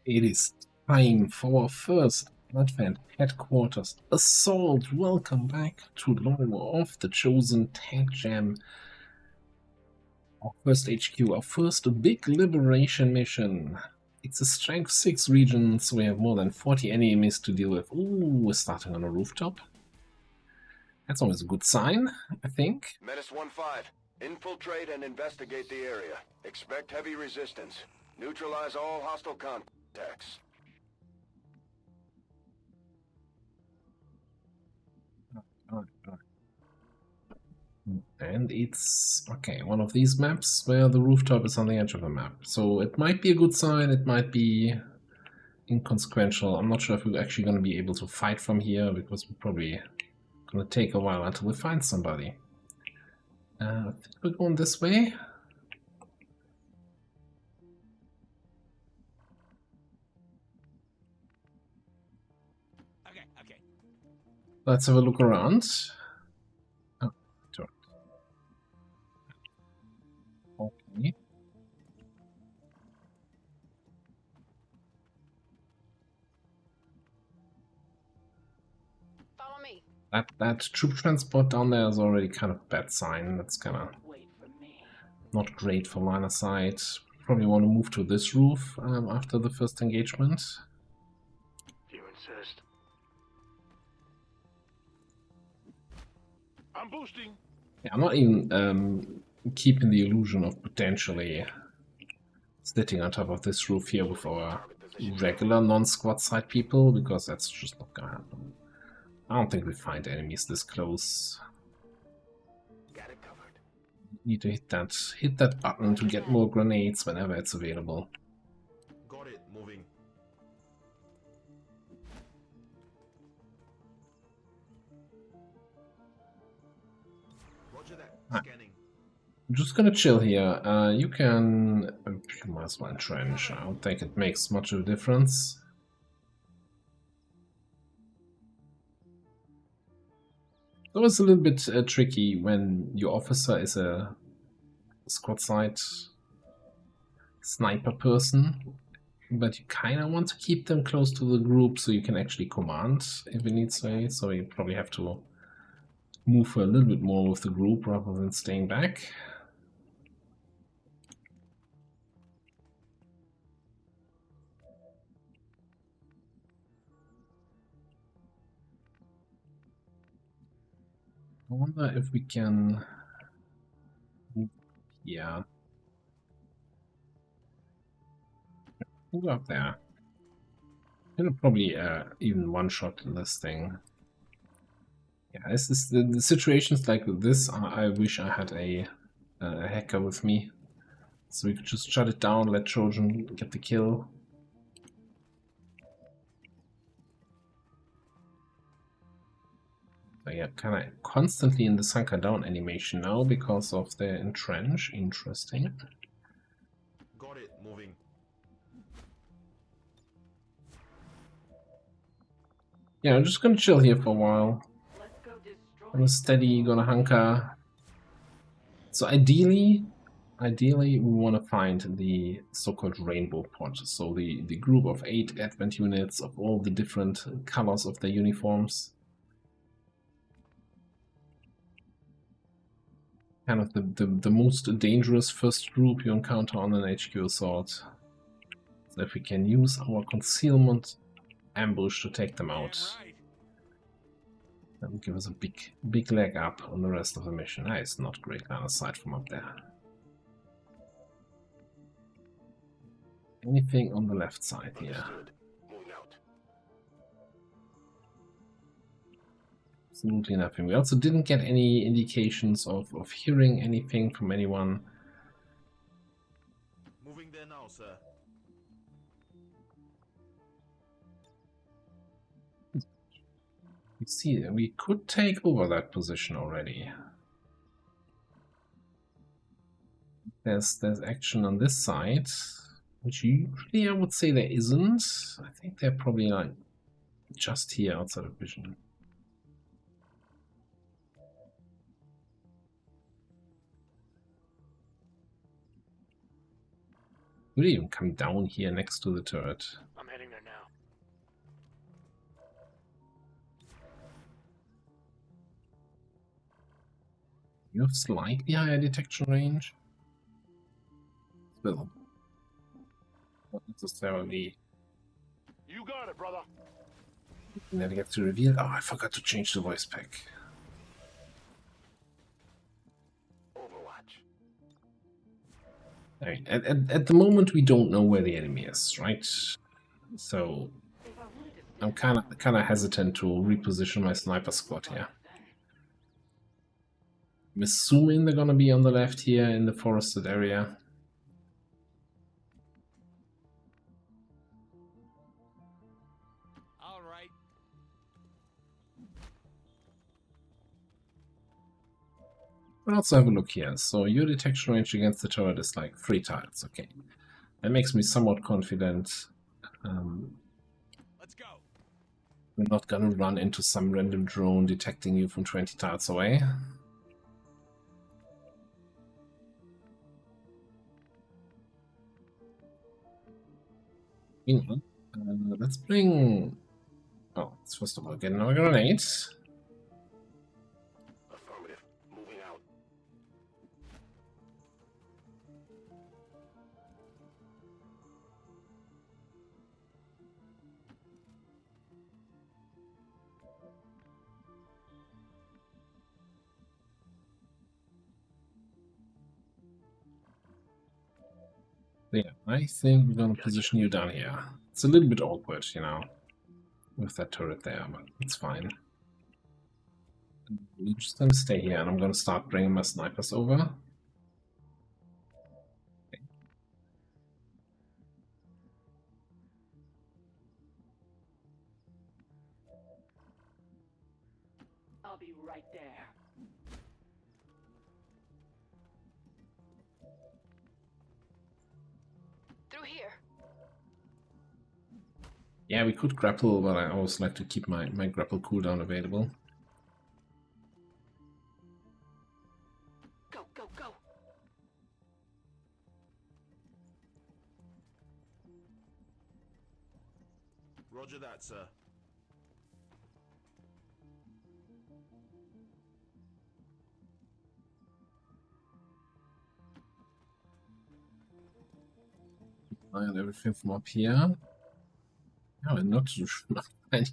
It is time for our first Advent Headquarters Assault. Welcome back to Law of the Chosen Tag Jam. Our first HQ, our first big liberation mission. It's a strength 6 region, so we have more than 40 enemies to deal with. Ooh, we're starting on a rooftop. That's always a good sign, I think. Menace 1-5. Infiltrate and investigate the area. Expect heavy resistance. Neutralize all hostile contacts. And it's, okay, one of these maps where the rooftop is on the edge of a map. So it might be a good sign, it might be inconsequential. I'm not sure if we're actually going to be able to fight from here, because we're probably going to take a while until we find somebody. I think we're going this way. Okay. Let's have a look around. Oh, sure. Okay. Follow me. That troop transport down there is already kind of a bad sign. That's kind of not great for line of sight. Probably want to move to this roof after the first engagement. You insist. I'm boosting. Yeah, I'm not even keeping the illusion of potentially sitting on top of this roof here with our regular non-squad side people, because that's just not gonna happen. I don't think we find enemies this close. Got it covered. Need to hit that button to get more grenades whenever it's available. Got it. Moving. Roger that. Scanning. I'm just gonna chill here. You can... you might as well entrench. I don't think it makes much of a difference. It's always a little bit tricky when your officer is a squad side sniper person, but you kind of want to keep them close to the group so you can actually command if it needs to. So you probably have to move a little bit more with the group rather than staying back. I wonder if we can move here. We'll go up there. It'll probably even one-shot this thing. Yeah, this is the situations like this. I wish I had a hacker with me, so we could just shut it down, let Trojan get the kill. So yeah, kind of constantly in the sunken down animation now because of the entrench. Interesting. Got it. Moving. Yeah, I'm just gonna chill here for a while. Gonna steady, gonna hunker. So ideally we want to find the so-called rainbow pod. So the group of 8 Advent units of all the different colors of their uniforms. Kind of the most dangerous first group you encounter on an HQ assault. So if we can use our concealment ambush to take them out, that will give us a big leg up on the rest of the mission. It's not great line of sight from up there. Anything on the left side here? Moving out. Absolutely nothing. We also didn't get any indications of hearing anything from anyone. Moving there now, sir. You see, we could take over that position already. There's action on this side, which usually I would say there isn't. I think they're probably like just here outside of vision. Could even come down here next to the turret. I'm You have slightly higher detection range. Still, not necessarily. You got it, brother. Then it gets to reveal. Oh, I forgot to change the voice pack. Overwatch. I mean, at the moment, we don't know where the enemy is, right? So I'm kind of hesitant to reposition my sniper squad here. I'm assuming they're gonna be on the left here in the forested area. All right. We'll also have a look here. So your detection range against the turret is like 3 tiles. Okay, that makes me somewhat confident. Let's go. We're not gonna run into some random drone detecting you from 20 tiles away. Meanwhile, let's bring... Oh, let's first of all get another grenade. Affirmative. Moving out. Yeah, I think we're gonna position you down here. It's a little bit awkward, you know, with that turret there, but it's fine. We're just gonna stay here, and I'm gonna start bringing my snipers over. I'll be right there. Through here. Yeah, we could grapple, but I always like to keep my grapple cooldown available. Go, go, go. Roger that, sir. And everything from up here. Oh, and not too sure. It's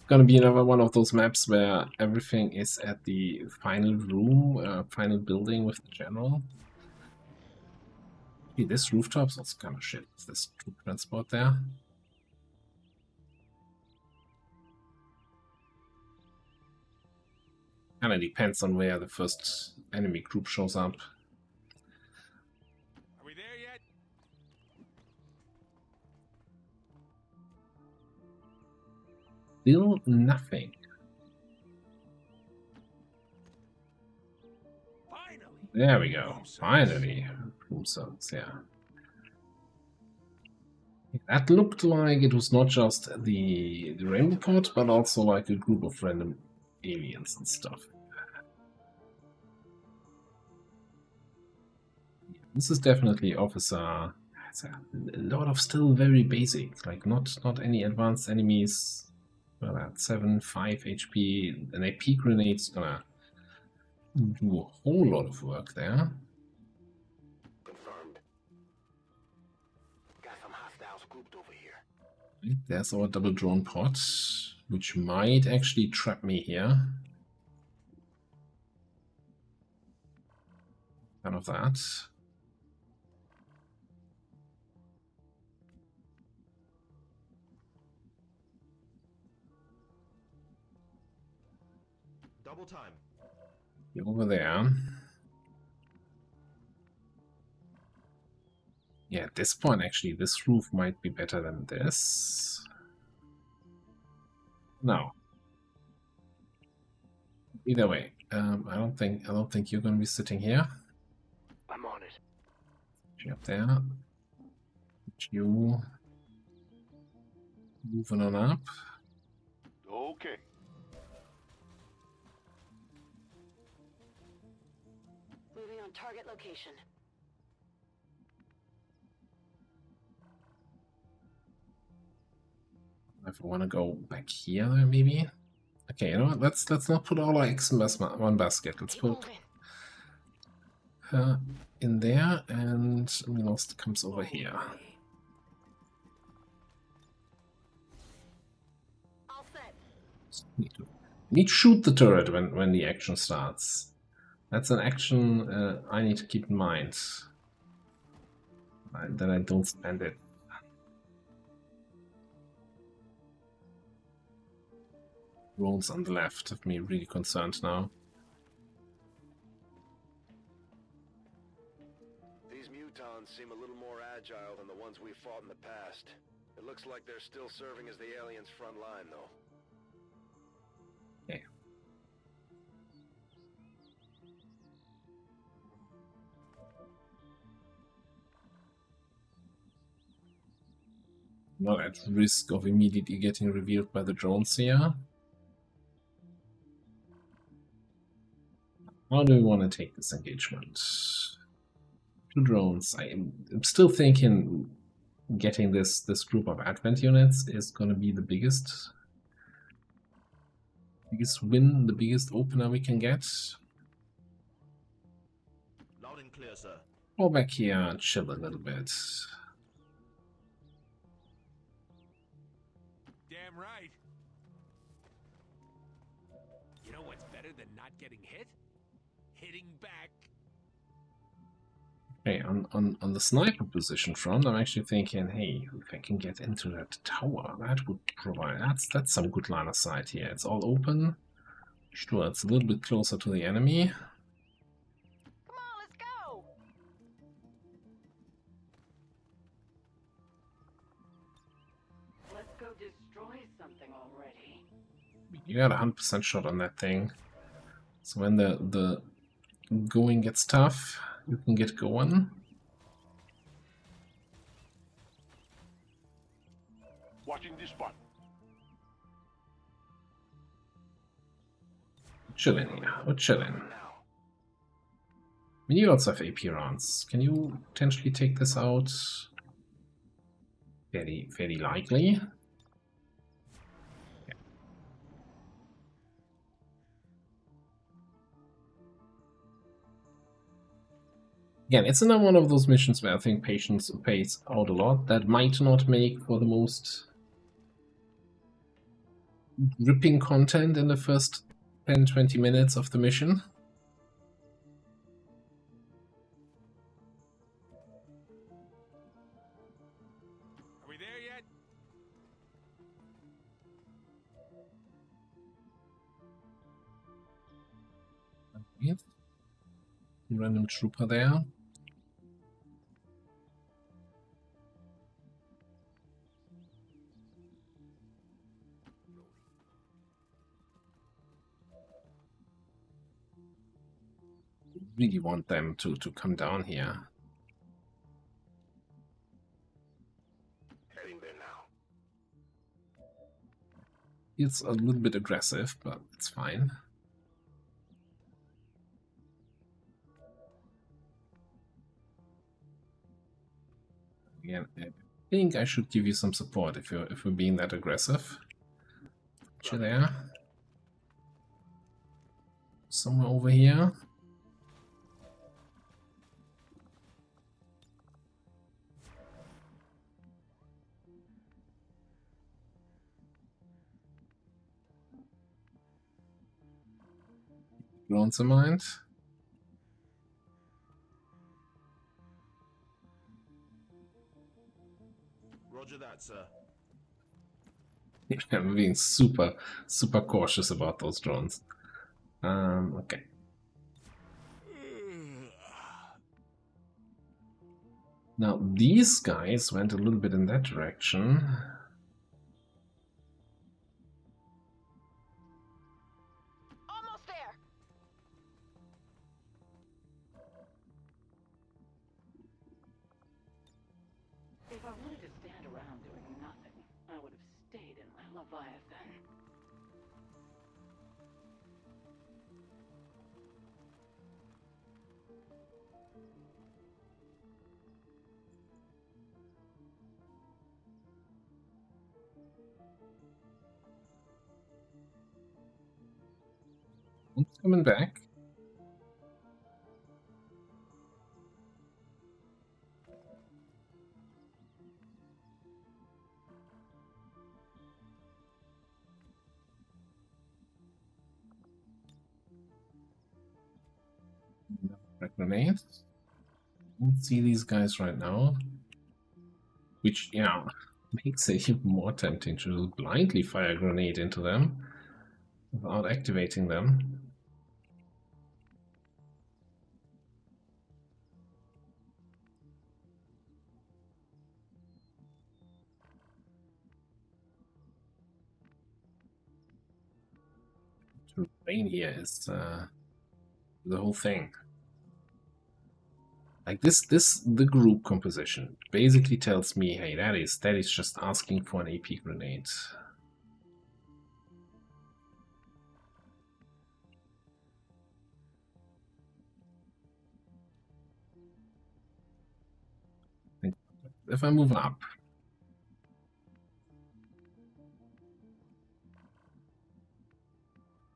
gonna be another one of those maps where everything is at the final room, final building with the general. See, this rooftop's also kind of shit. Is this troop transport there? Kinda depends on where the first enemy group shows up. Are we there yet? Still nothing. Finally. There we go. Finally. Room service, yeah. That looked like it was not just the rainbow pod, but also like a group of random aliens and stuff. This is definitely Officer. It's a lot of still very basic, like not any advanced enemies. Well, at 5 HP, an AP grenade's gonna do a whole lot of work there. Confirmed. Got some hostiles grouped over here. Right, there's our double drone pod, which might actually trap me here. Kind of that. Double time. You're over there. Yeah, at this point, actually, this roof might be better than this. No. Either way, I don't think you're going to be sitting here. I'm on it. You up there. You moving on up. Okay. Moving on target location. If I want to go back here, maybe. Okay, you know what? Let's not put all our eggs in one basket. Let's Keep put moving. her in there, and Milos comes over here. All set. Need to shoot the turret when the action starts. That's an action I need to keep in mind. That I don't spend it. Rolls on the left have me really concerned now. These Mutons seem a little more agile than the ones we fought in the past. It looks like they're still serving as the aliens' front line, though. Okay. Not at risk of immediately getting revealed by the drones here. How do we want to take this engagement? 2 drones. I'm still thinking getting this group of advent units is going to be the biggest win, the biggest opener we can get. Loud and clear, sir. Go back here and chill a little bit. Damn right. You know what's better than not getting hit? Hitting back. Okay, on the sniper position front, I'm actually thinking, hey, if I can get into that tower, that would provide... That's some good line of sight here. It's all open. Sure, it's a little bit closer to the enemy. Come on, let's go. Let's go destroy something already. You got a 100% shot on that thing. So when the going gets tough, you can get going. Watching this one. Chilling here. We're chilling. We also have AP rounds. Can you potentially take this out? Very likely. Yeah. Again, it's another one of those missions where I think patience pays out a lot. That might not make for the most gripping content in the first 10-20 minutes of the mission. Are we there yet? Random trooper there. Really want them to come down here. Heading there now. It's a little bit aggressive, but it's fine. Again, I think I should give you some support if we're being that aggressive. Put you there. Somewhere over here. Drones in mind. Roger that, sir. I'm being super cautious about those drones. Okay. Now these guys went a little bit in that direction. Almost there. If I wanted to stand around doing nothing, I would have stayed in my Leviathan. One's coming back. Grenade. Don't see these guys right now. Which, yeah, makes it even more tempting to blindly fire a grenade into them without activating them. The rain here is the whole thing. Like the group composition basically tells me, hey, that is just asking for an AP grenade. If I move up,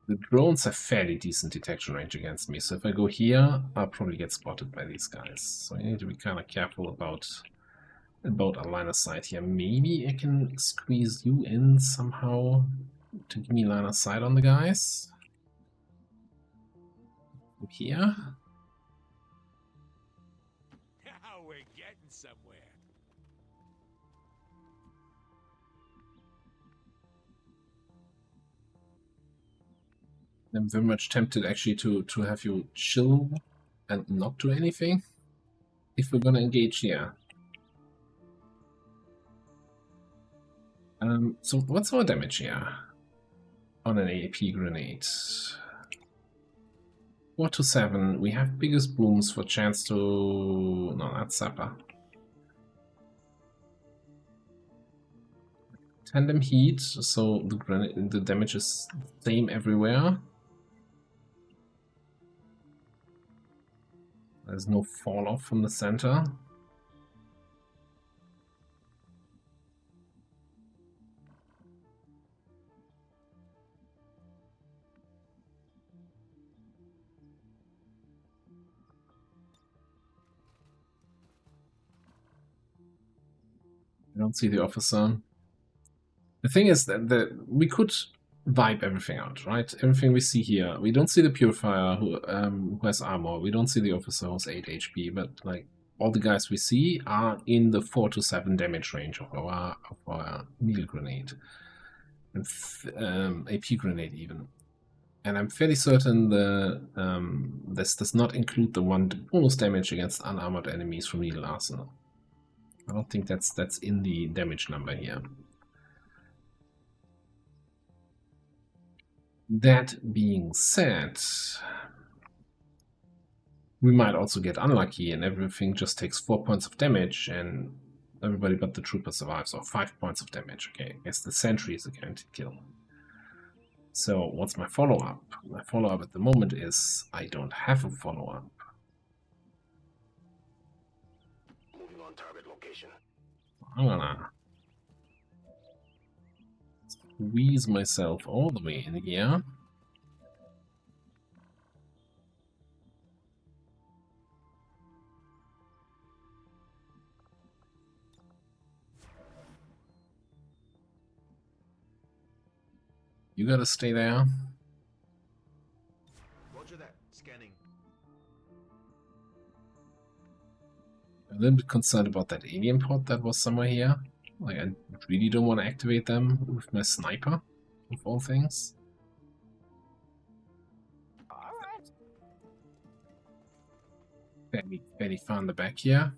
the drones have fairly decent detection range against me, so if I go here, I'll probably get spotted by these guys. So I need to be kind of careful about a line of sight here. Maybe I can squeeze you in somehow to give me line of sight on the guys. Here. Now we're getting somewhere. I'm very much tempted actually to have you chill and not do anything if we're gonna engage here. So what's our damage here on an AP grenade? 4 to 7. We have biggest booms for chance to... No, that's Zappa. Tandem heat, so the damage is same everywhere. There's no fall off from the center. I don't see the officer. The thing is that we could vibe everything out, right? Everything we see here. We don't see the purifier who has armor. We don't see the officer who's 8 HP, but like all the guys we see are in the 4 to 7 damage range of our needle grenade and AP grenade even. And I'm fairly certain this does not include the 1 bonus damage against unarmored enemies from needle arsenal. I don't think that's in the damage number here. That being said, we might also get unlucky and everything just takes 4 points of damage and everybody but the trooper survives, or 5 points of damage. Okay, I guess the sentry is a guaranteed kill. So what's my follow-up? My follow-up at the moment is I don't have a follow-up. Moving on target location. I'm gonna squeeze myself all the way in here. You gotta stay there. Roger that. Scanning. I'm a little bit concerned about that alien pod that was somewhere here. Like, I really don't want to activate them with my sniper, of all things. Alright. Fairly far in the back here.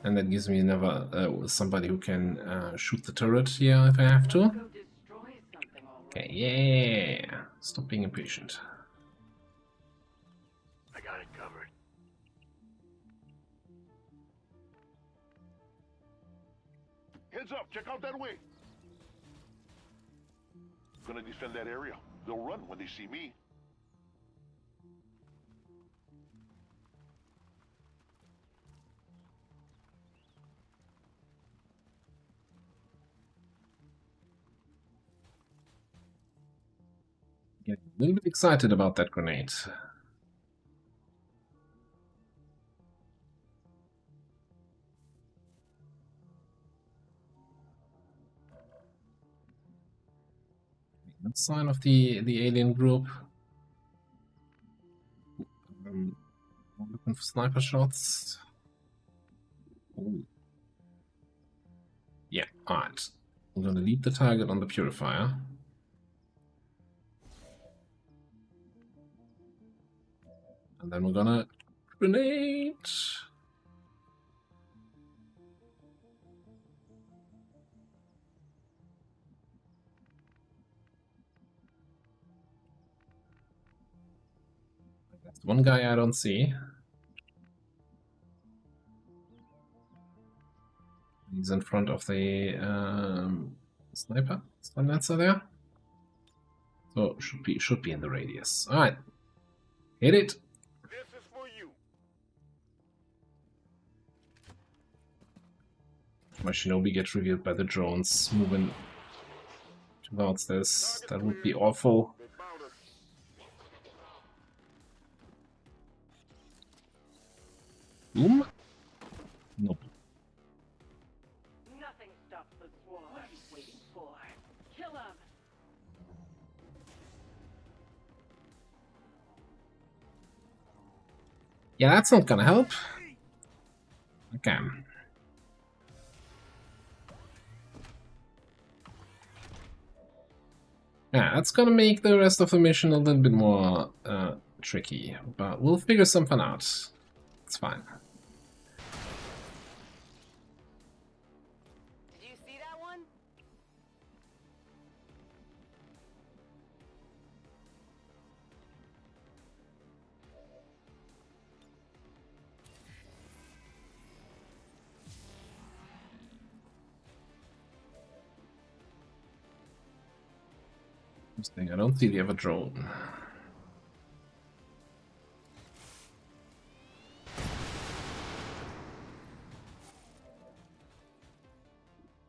And that gives me another somebody who can shoot the turret here if I have to. Go destroy something Okay, already. yeah. Stop being impatient. I got it covered. Heads up, check out that way. Gonna defend that area. They'll run when they see me. Getting a little bit excited about that grenade. No sign of the alien group. I'm looking for sniper shots. Ooh. Yeah, alright. I'm gonna leave the target on the purifier. And then we're gonna grenade. That's one guy I don't see. He's in front of the sniper. Stunlancer there. So should be in the radius. Alright. Hit it. This is for you. My shinobi gets revealed by the drones moving towards this. That would be awful. They found us. Boom. Nope. Nothing stops the swarm. What are you waiting for? Kill him! Yeah, that's not gonna help. Okay. Yeah, that's gonna make the rest of the mission a little bit more tricky, but we'll figure something out. It's fine. Did you see that one? Interesting, I don't see the other drone.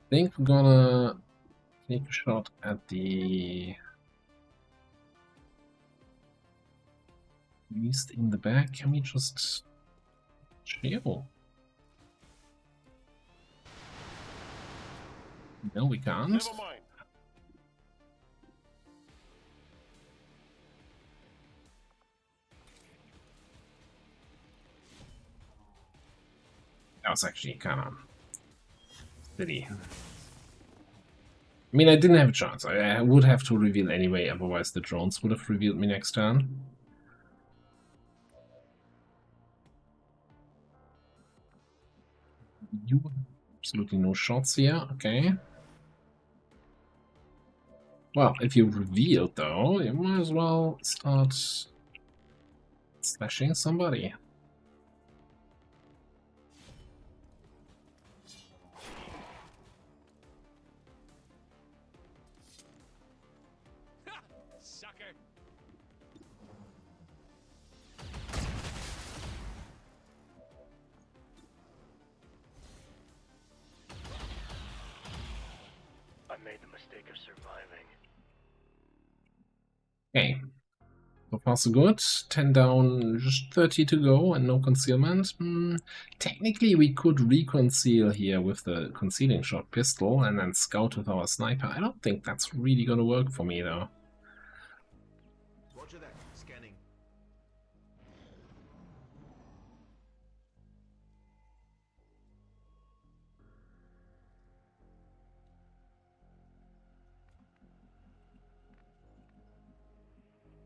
I think we're gonna take a shot at the beast in the back. Can we just chill? No, we can't. Never mind. That was actually kind of silly. I mean, I didn't have a chance. I would have to reveal anyway, otherwise the drones would have revealed me next turn. You absolutely no shots here, okay. Well, if you revealed though, you might as well start slashing somebody. Sucker! I made the mistake of surviving. Okay. So far so good. 10 down, just 30 to go and no concealment. Technically we could reconceal here with the concealing shot pistol and then scout with our sniper. I don't think that's really gonna work for me though. Roger that. Scanning.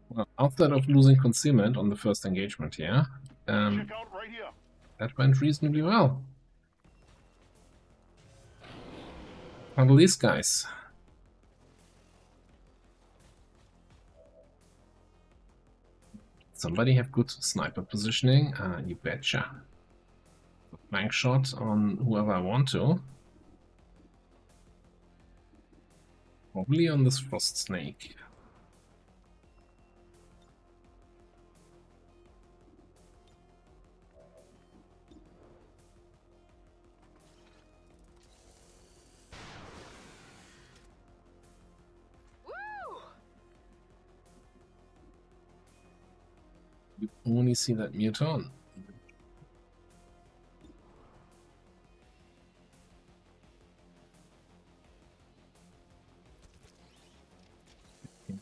Well, outside of losing concealment on the first engagement here, Check out right here. that went reasonably well. Handle these guys. Somebody have good sniper positioning? You betcha. Flank shot on whoever I want to. Probably on this frost snake. only see that Muton.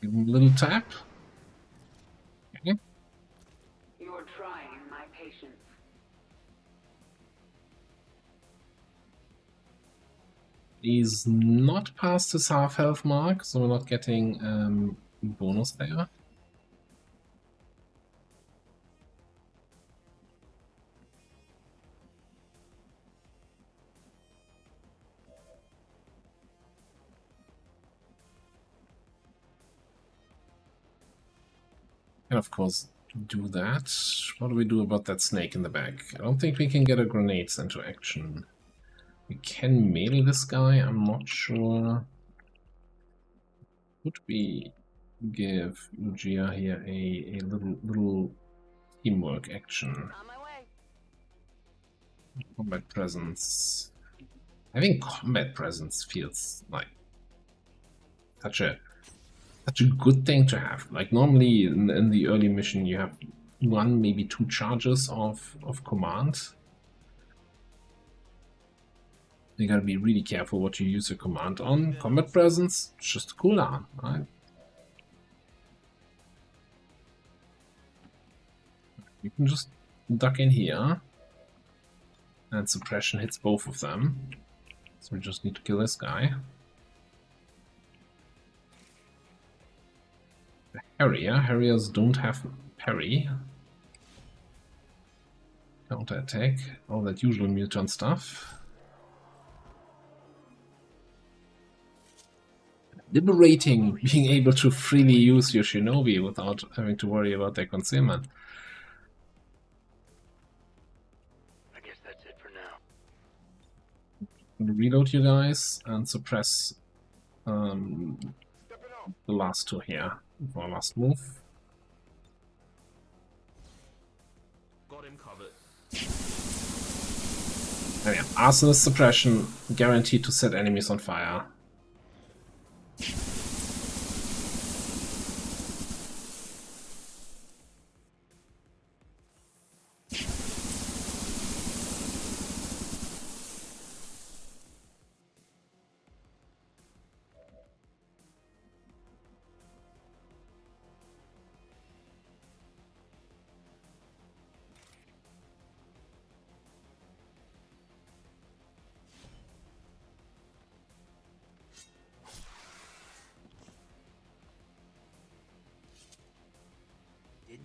Give him a little tap. Okay. You're trying my patience. He's not past his half health mark, so we're not getting bonus there. And of course, do that. What do we do about that snake in the back? I don't think we can get a grenades into action. We can melee this guy, I'm not sure. Could we give Lugia here a little teamwork action? On my way. Combat presence. Having combat presence feels like such a good thing to have. Like normally in the early mission you have 1, maybe 2 charges of command. You gotta be really careful what you use your command on. Combat presence, it's just a cooldown, right? You can just duck in here. And suppression hits both of them. So we just need to kill this guy. The Harrier. Harriers don't have parry. Counter attack. All that usual mutant stuff. Liberating being able to freely use your shinobi without having to worry about their concealment. I guess that's it for now. I'm gonna reload you guys and suppress the last 2 here for our last move. Got him covered. And yeah, arsonist suppression guaranteed to set enemies on fire.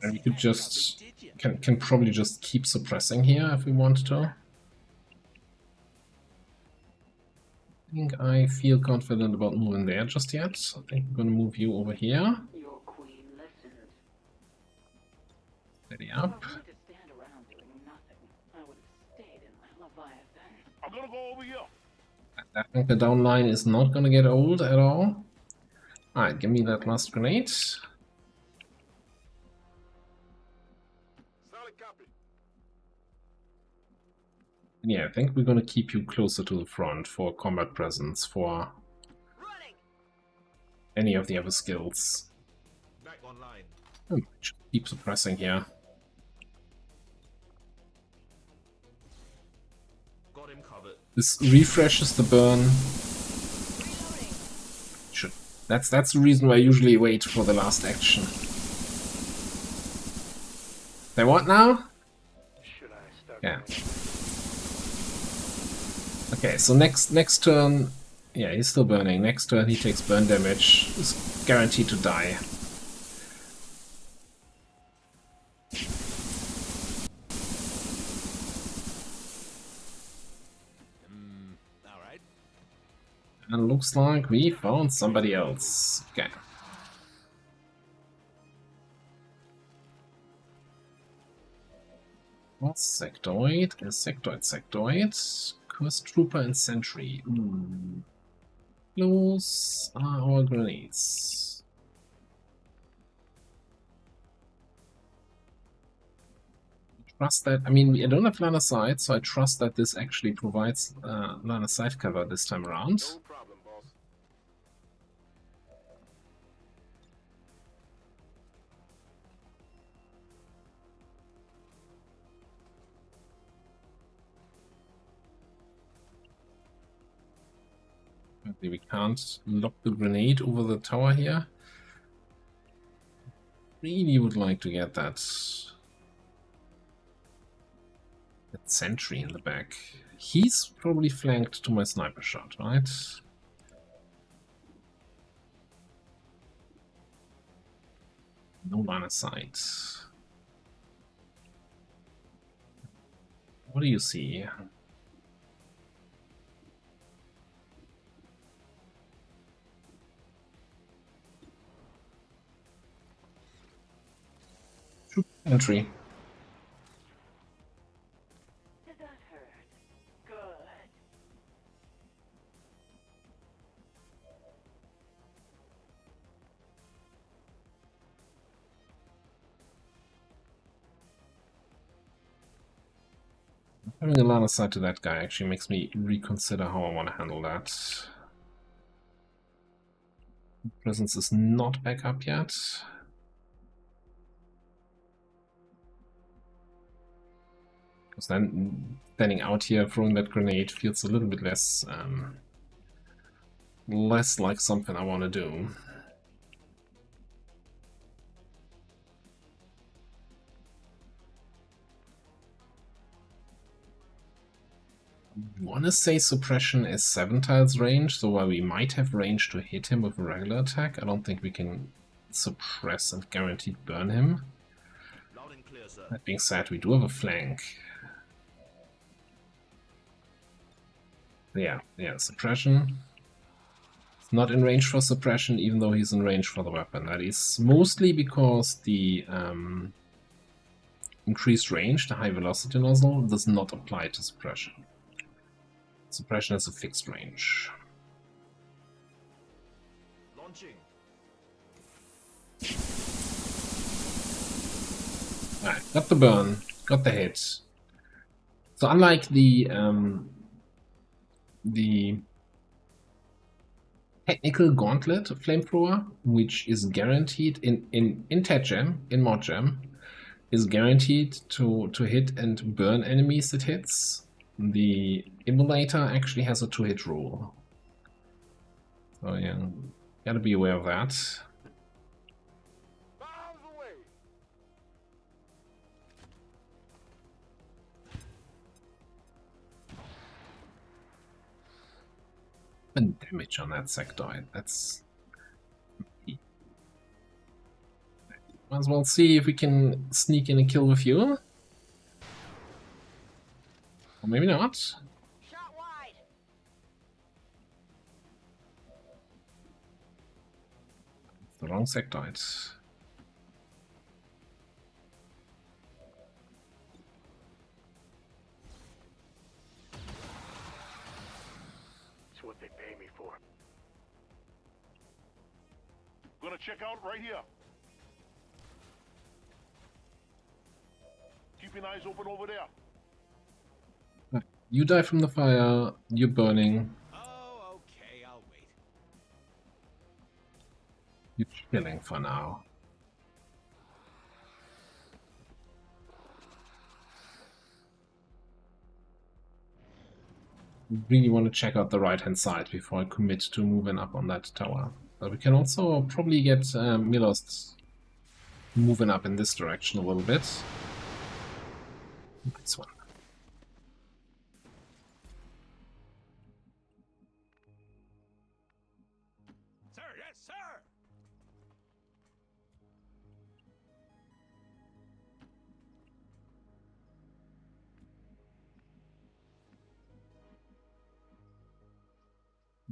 And we could just can probably just keep suppressing here if we want to. I think I feel confident about moving there just yet. I think we're gonna move you over here. Your queen listened. Steady If up. I wanted to stand around doing nothing, I would have stayed in my Leviathan. I'm gonna go over here. I think the down line is not gonna get old at all. Alright, give me that last grenade. Solid copy. And yeah, I think we're gonna keep you closer to the front for combat presence, for Running. any of the other skills. Back online. Just keep suppressing here. Got him covered. This refreshes the burn. Reloading. Should that's the reason why I usually wait for the last action. They what now? Should I start? Yeah. Okay, so next turn, yeah, he's still burning. Next turn he takes burn damage. He's guaranteed to die. All right. And looks like we found somebody else. Okay. Well, sectoid, a sectoid. Curse Trooper and Sentry. Ooh. Those are our grenades. Trust that, I mean, I don't have line of sight, so I trust that this actually provides line of sight cover this time around. No problem, boss. Apparently we can't lock the grenade over the tower here. Really would like to get that sentry in the back. He's probably flanked to my sniper shot, right? No line of sight. What do you see? Troop entry. Did that hurt? Good. Having a line of sight to that guy actually makes me reconsider how I want to handle that. Presence is not back up yet. Because then standing out here throwing that grenade feels a little bit less less like something I want to do. I want to say suppression is 7 tiles range, so while we might have range to hit him with a regular attack, I don't think we can suppress and guaranteed burn him. Loud and clear, sir. That being said, we do have a flank. Yeah, suppression. It's not in range for suppression, even though he's in range for the weapon. That is mostly because the increased range, the high velocity nozzle, does not apply to suppression. Suppression has a fixed range. Launching. Alright, got the burn, got the hit. So unlike the technical gauntlet flamethrower, which is guaranteed in TEDGEM, in ModGem, is guaranteed to hit and burn enemies it hits, the emulator actually has a 2-hit rule. So yeah, gotta be aware of that. And damage on that sectoid, that's... Might as well see if we can sneak in a kill with you. Or maybe not. Shot wide. The wrong sectoid. It's what they pay me for. Gonna check out right here. Keep your eyes open over there. You die from the fire, you're burning, Oh, okay, I'll wait. you're chilling for now. Really want to check out the right hand side before I commit to moving up on that tower. But we can also probably get Milos moving up in this direction a little bit. This one. Sir, yes, sir!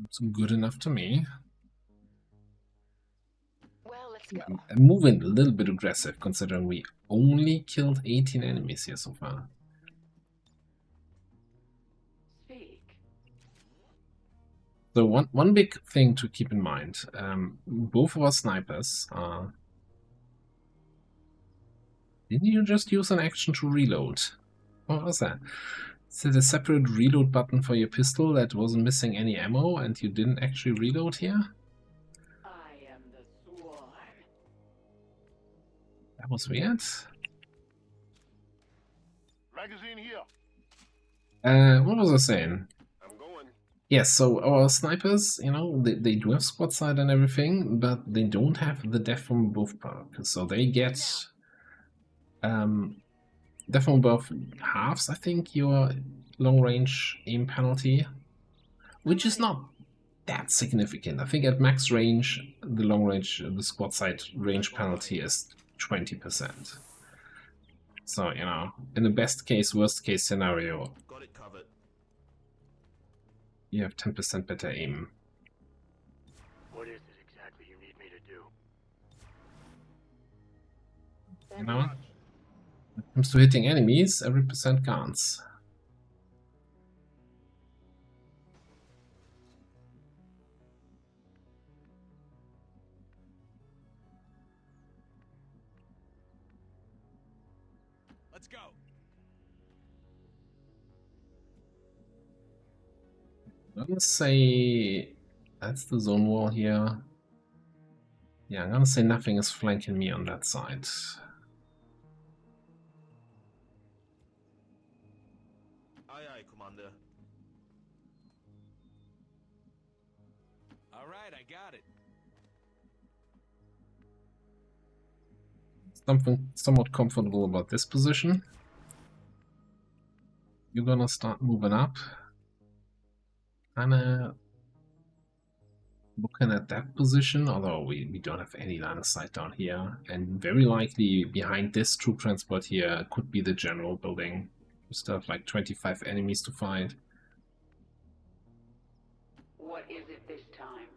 It's good enough to me. Well, let's go. I'm moving a little bit aggressive considering we only killed 18 enemies here so far. Speak. So one big thing to keep in mind, both of our snipers are... Didn't you just use an action to reload? What was that? Is it a separate reload button for your pistol that wasn't missing any ammo and you didn't actually reload here? I am the swarm. That was weird. Magazine here. What was I saying? I'm going. Yes, so our snipers, you know, they do have squad sight and everything, but they don't have the death from above perk. So they get death from above halves, I think, your long range aim penalty, which is not that significant. I think at max range, the long range, the squad sight range penalty is 20%. So, you know, in the best case, worst case scenario, Got it covered. you have 10% better aim. What is it exactly you need me to do? You know? When it comes to hitting enemies, every percent counts. Let's go. I'm gonna say that's the zone wall here. Yeah, I'm gonna say nothing is flanking me on that side. Aye, aye, Commander. All right, I got it. Something somewhat comfortable about this position. You're gonna start moving up. Kinda looking at that position, although we don't have any line of sight down here. And very likely behind this troop transport here could be the general building. We still have like 25 enemies to fight. What is it this time?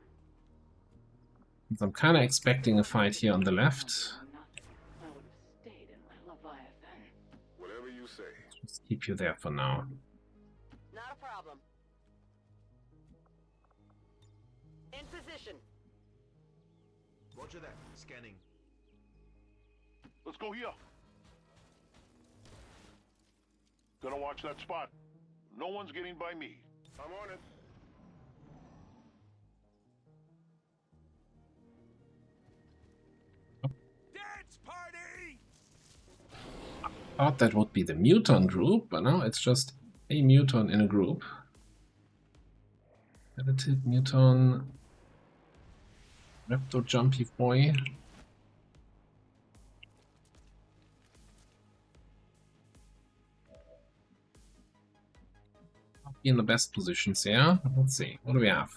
So I'm kinda expecting a fight here on the left. Nothing. I would have stayed in my Leviathan. Whatever you say. Just keep you there for now. Not a problem. In position. Roger that. Scanning. Let's go here. Gonna watch that spot. No one's getting by me. I'm on it. Dance party! Thought that would be the Muton group, but now it's just a Muton in a group. Edited Muton. Raptor Jumpy Boy. Not be in the best positions here. Let's see. What do we have?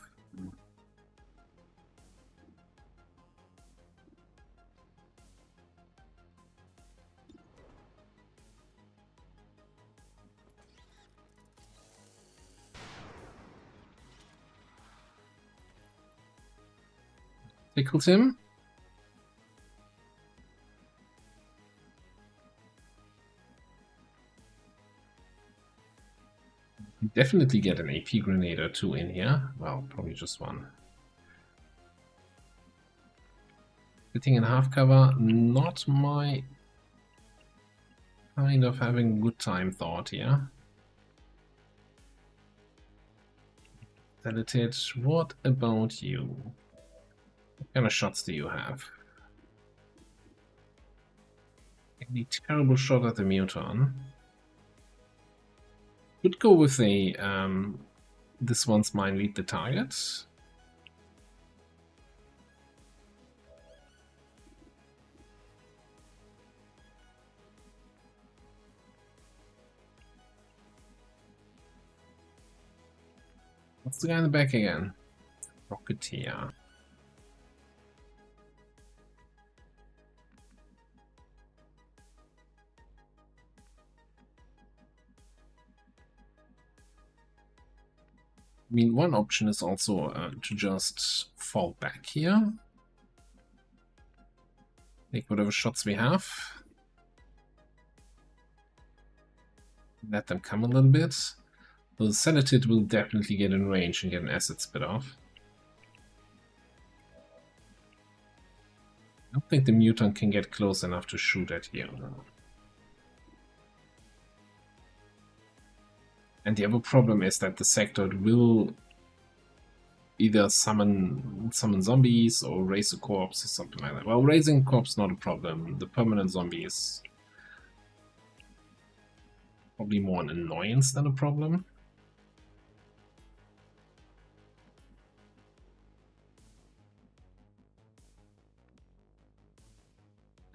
Tickled him. We definitely get an AP grenade or two in here. Well, probably just one. Sitting in half cover, not my kind of having a good time thought here. Edited, what about you? What kind of shots do you have? Any terrible shot at the Muton. Could go with a this one's mine, lead the target. What's the guy in the back again? Rocketeer. I mean, one option is also to just fall back here. Take whatever shots we have. Let them come a little bit. The Sedated will definitely get in range and get an asset spit off. I don't think the Muton can get close enough to shoot at you. And the other problem is that the sector will either summon zombies or raise a corpse or something like that. Well, raising a corpse not a problem. The permanent zombie is probably more an annoyance than a problem.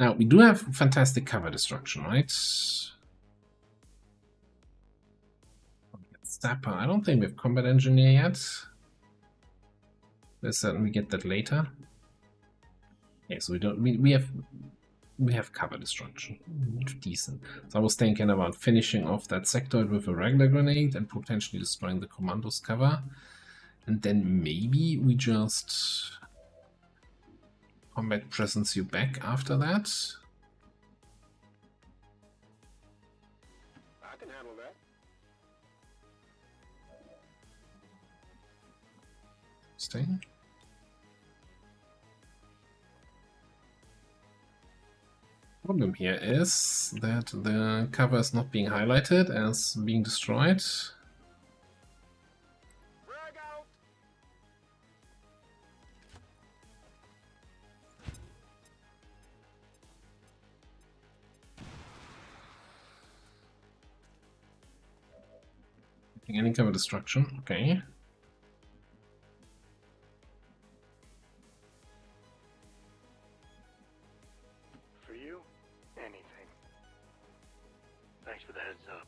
Now, we do have fantastic cover destruction, right? Sapper. I don't think we have combat engineer yet. We'll certainly get that later. Okay, so we have cover destruction. Decent. So I was thinking about finishing off that sectoid with a regular grenade and potentially destroying the commando's cover. And then maybe we just combat presence you back after that. I can handle that. Interesting. Problem here is that the cover is not being highlighted as being destroyed. Frag out! Any cover destruction, okay. For you, anything. Thanks for the heads up.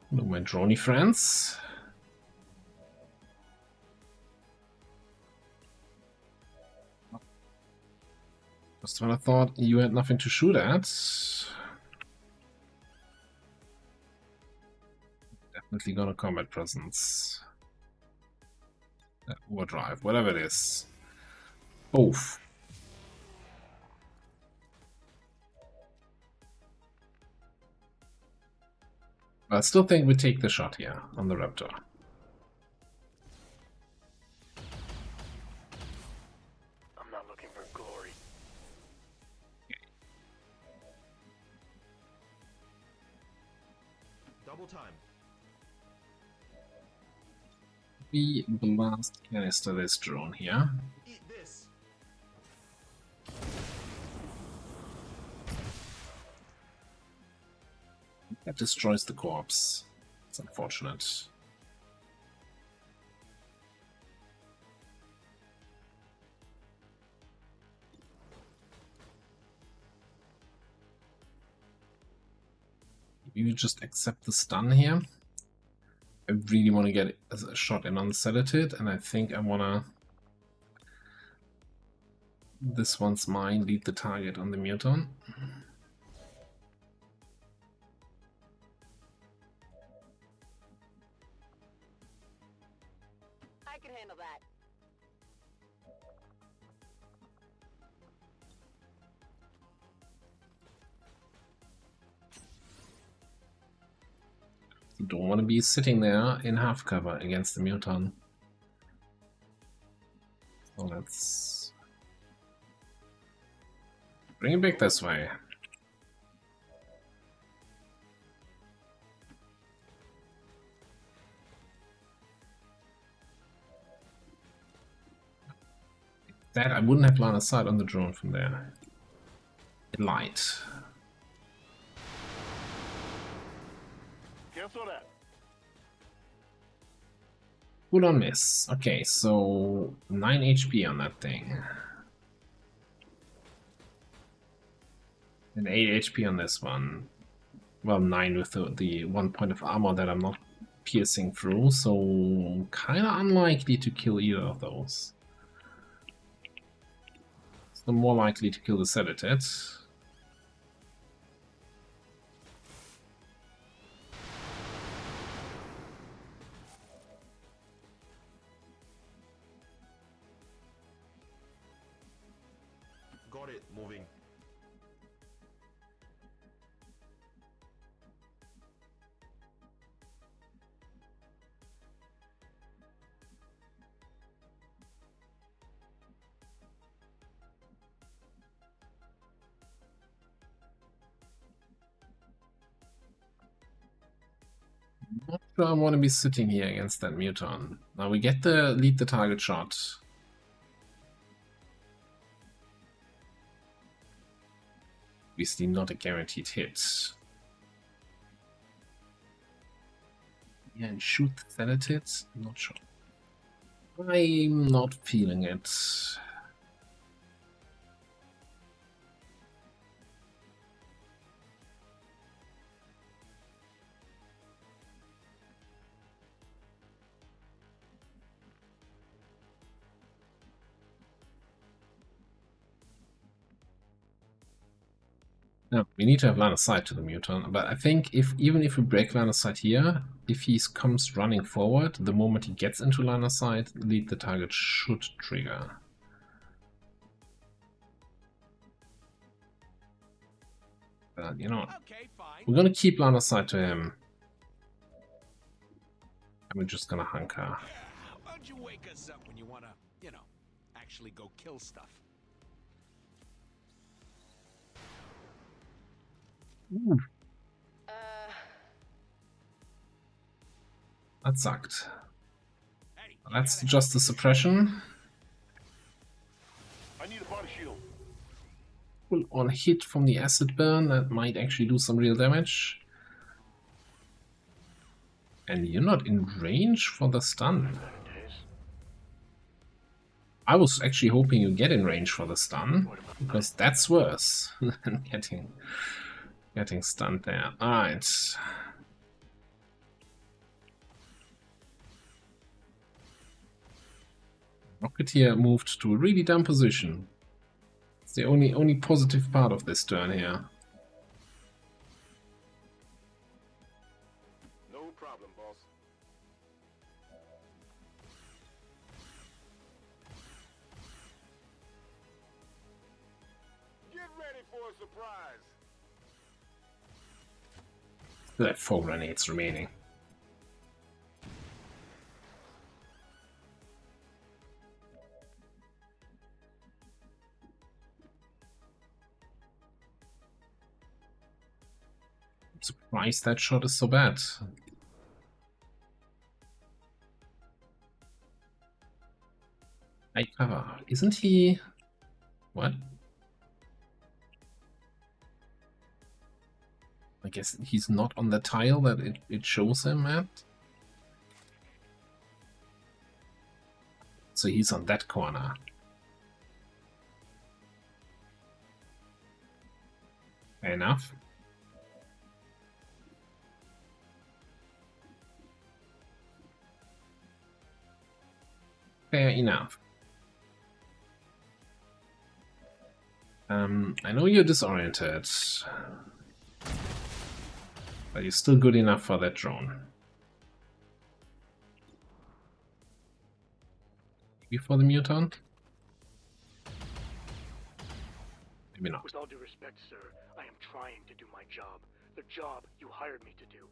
Hello, my droney friends. Just when I thought you had nothing to shoot at. Definitely gonna combat presence. Overdrive, whatever it is. Both. I still think we take the shot here on the Raptor. I'm not looking for glory. Double time. We blast canister this drone here. Eat this. That destroys the corpse. It's unfortunate. Maybe we just accept the stun here. I really want to get a shot in on the Sedated, and I think I want to... This one's mine, lead the target on the Muton. I can handle that. You don't want to be sitting there in half cover against the Muton. So let's bring it back this way. That I wouldn't have line of sight on the drone from there. It lied. Cancel that. Full on miss. Okay, so 9 HP on that thing. And 8 HP on this one. Well, 9 with the 1 point of armor that I'm not piercing through, so kinda unlikely to kill either of those. So more likely to kill the Sedated. Got it. Moving. Not sure I want to be sitting here against that Muton. Now we get the lead the target shot. Obviously not a guaranteed hit. Yeah, and shoot the Sedated? Not sure. I'm not feeling it. No, we need to have line of sight to the Muton, but I think even if we break line of sight here, if he comes running forward, the moment he gets into line of sight, lead the target should trigger. But, you know, Okay, fine. we're gonna keep line of sight to him. And we're just gonna hunker. Yeah, why don't you wake us up when you wanna, you know, actually go kill stuff? Ooh, that sucked. Hey, you That's gotta just the suppression. I need a body shield. Full on hit from the acid burn, that might actually do some real damage. And you're not in range for the stun. I was actually hoping you get in range for the stun, because that's worse than getting stunned there. Alright. Rocketeer moved to a really dumb position. It's the only positive part of this turn here. No problem, boss. Get ready for a surprise. Still have 4 grenades remaining. I'm surprised that shot is so bad. High cover. Isn't he... What? I guess he's not on the tile that it shows him at. So he's on that corner. Fair enough. Fair enough. I know you're disoriented, but you're still good enough for that drone. Maybe for the Muton? Maybe not. With all due respect, sir, I am trying to do my job. The job you hired me to do.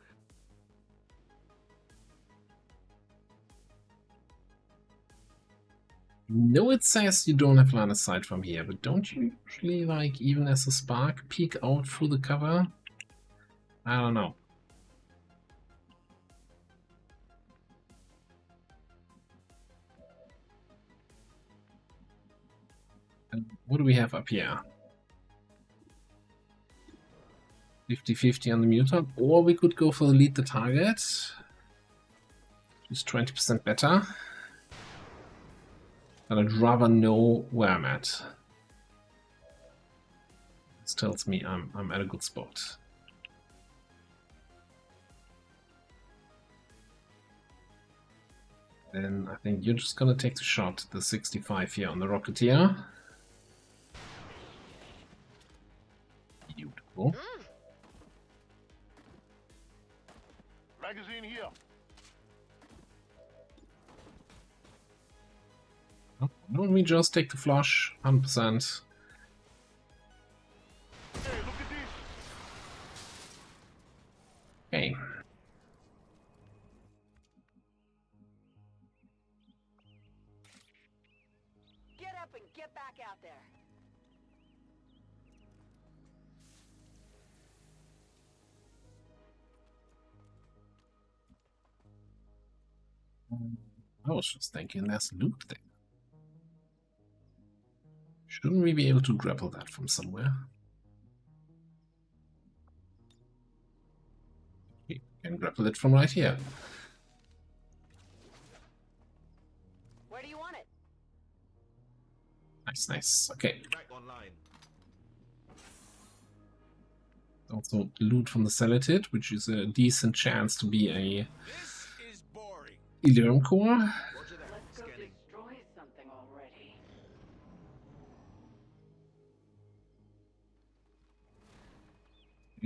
No, it says you don't have line of sight from here, but don't you usually, like, even as a spark, peek out through the cover? I don't know. And what do we have up here? 50-50 on the Muton, or we could go for the lead the target. Just 20% better. But I'd rather know where I'm at. This tells me I'm at a good spot. Then I think you're just gonna take the shot, the 65 here on the Rocketeer. Beautiful. Magazine here. Oh, don't we just take the flush? 100%. Hey, look at this. Okay. Get up and get back out there. I was just thinking there's loot there. Shouldn't we be able to grapple that from somewhere? We can grapple it from right here. Where do you want it? Nice, nice. Okay. Back online. Also loot from the Celatid, which is a decent chance to be a This is boring. Illyrium core. Roger that. Let's go Scanning. destroy something already.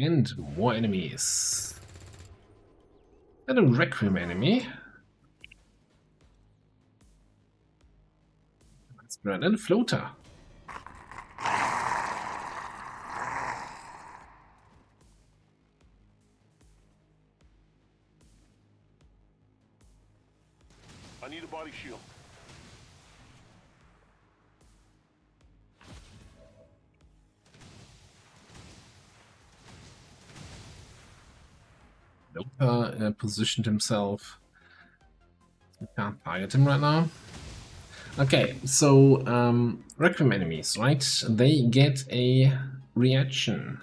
And more enemies. And a Requiem enemy. Let's burn in a floater. I need a body shield. Loper positioned himself. We can't target him right now. Okay, so Requiem enemies, right? They get a reaction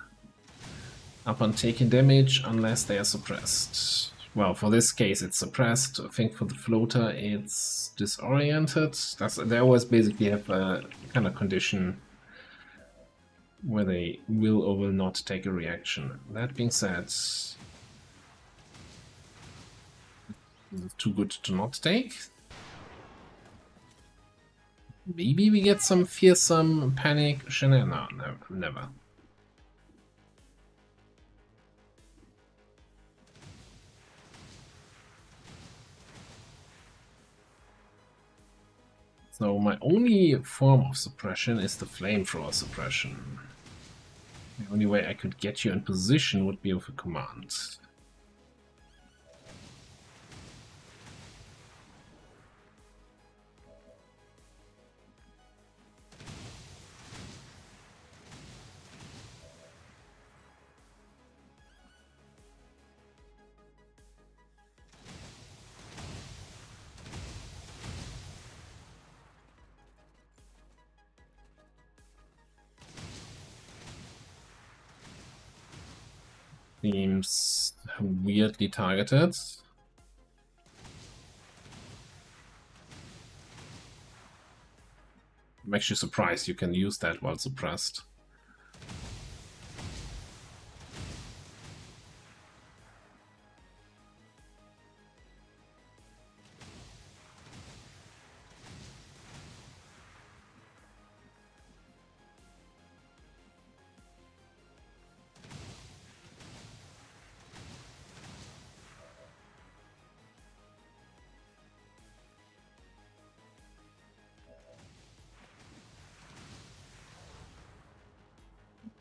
upon taking damage unless they are suppressed. Well, for this case it's suppressed. I think for the floater it's disoriented. They always basically have a kind of condition where they will or will not take a reaction. That being said, too good to not take. Maybe we get some fearsome panic shenanigans. No, never. So my only form of suppression is the flamethrower suppression. The only way I could get you in position would be with a command. Seems weirdly targeted. I'm actually surprised you can use that while suppressed.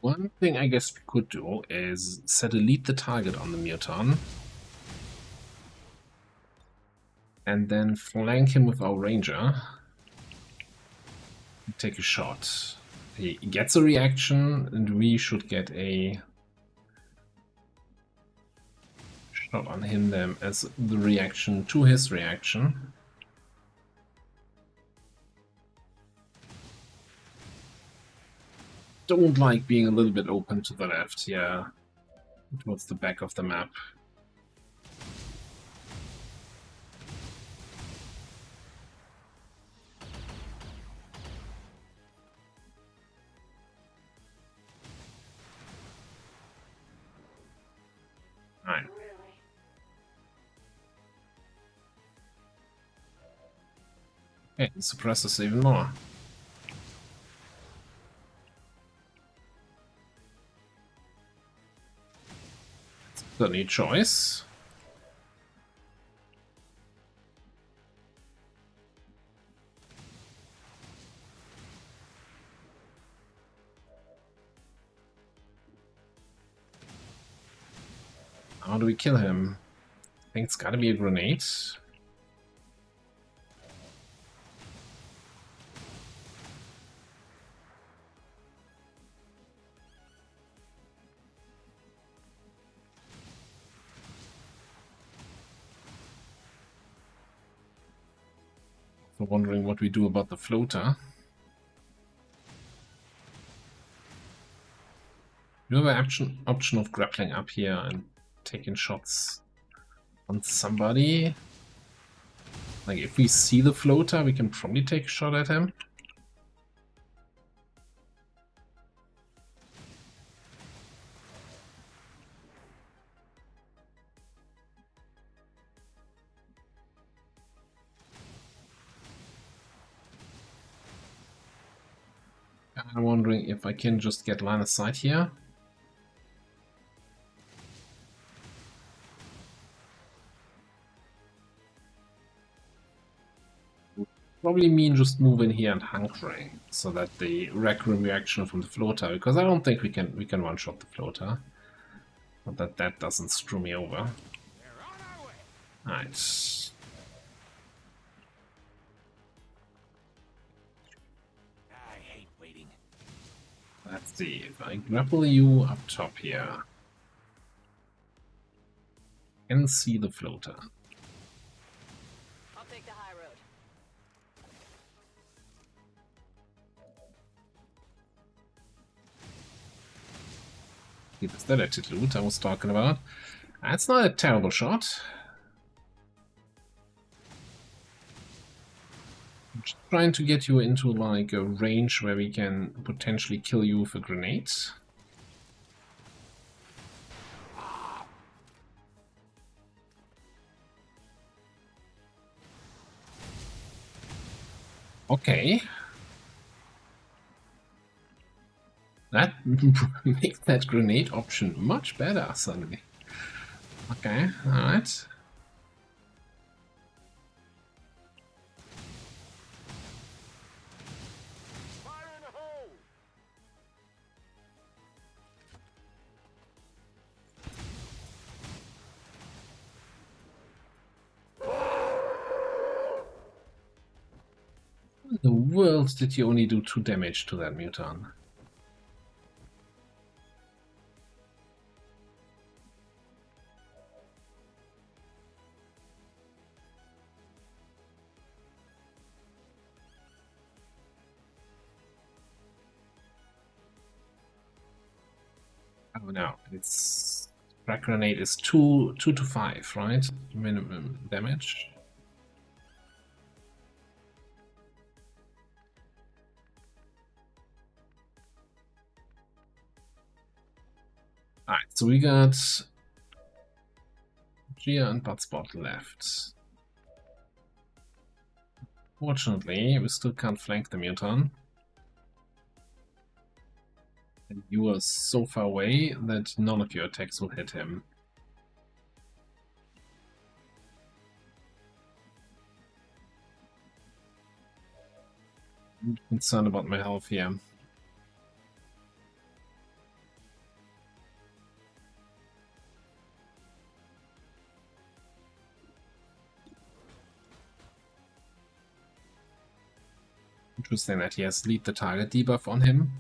One thing I guess we could do is set a lead the target on the Muton. And then flank him with our ranger. Take a shot. He gets a reaction and we should get a shot on him then as the reaction to his reaction. Don't like being a little bit open to the left, yeah, towards the back of the map. Alright. Okay, it suppresses even more. Certainly a choice. How do we kill him? I think it's gotta be a grenade. Wondering what we do about the floater. You have an option of grappling up here and taking shots on somebody. Like if we see the floater, we can probably take a shot at him. I'm wondering if I can just get line of sight here. probably mean just move in here and hunkering so that the Requiem reaction from the floater, because I don't think we can one shot the floater. But that doesn't screw me over. We're on our way. Alright. I hate waiting. Let's see if I grapple you up top here. Can see the floater. I'll take the high road. Is that attitude I was talking about? That's not a terrible shot. I'm just trying to get you into like a range where we can potentially kill you with a grenade. Okay. That makes that grenade option much better suddenly. Okay, alright. Fire in the hole! How in the world did you only do 2 damage to that Muton? Oh no, it's frag grenade is 2 to 5, right? Minimum damage. Alright, so we got Gia and Buttspot left. Fortunately, we still can't flank the Muton. And you are so far away that none of your attacks will hit him. I'm concerned about my health here. Interesting that he has lead the target debuff on him.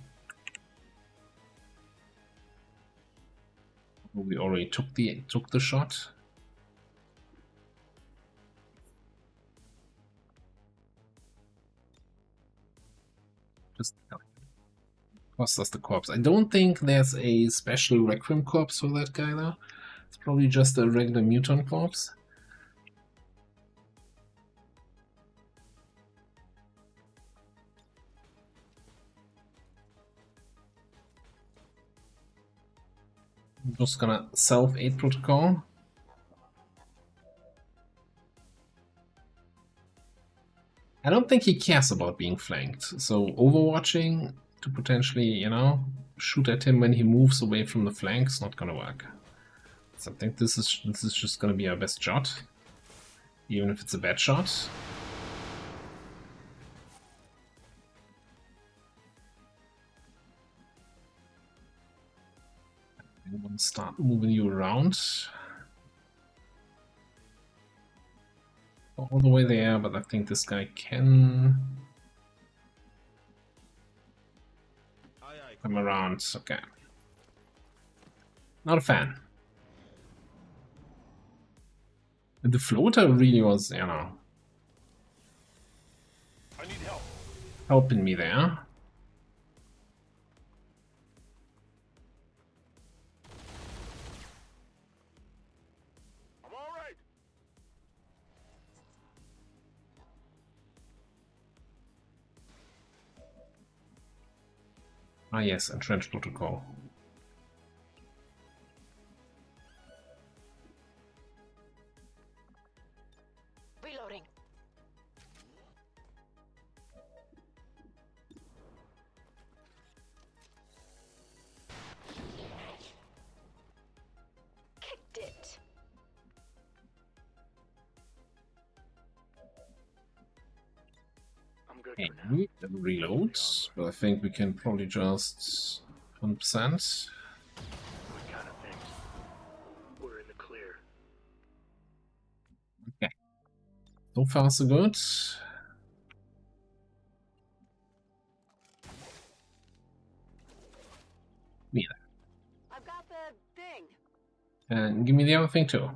We already took the shot. Just cost us the corpse. I don't think there's a special Requiem corpse for that guy though. It's probably just a regular Muton corpse. I'm just gonna self-aid protocol. I don't think he cares about being flanked, so overwatching to potentially, you know, shoot at him when he moves away from the flank is not gonna work. So I think this is just gonna be our best shot, even if it's a bad shot. I'm gonna start moving you around. All the way there, but I think this guy can come around. Okay. Not a fan. And the floater really was, you know, I need help. helping me there. I'm all right. Ah yes, entrenched protocol. Reloading. Kicked it. good Okay, for now. reload, but I think we can probably just 100%. What kind of things? We're in the clear. Okay. So far so good. Me I've got the thing. there. And give me the other thing too.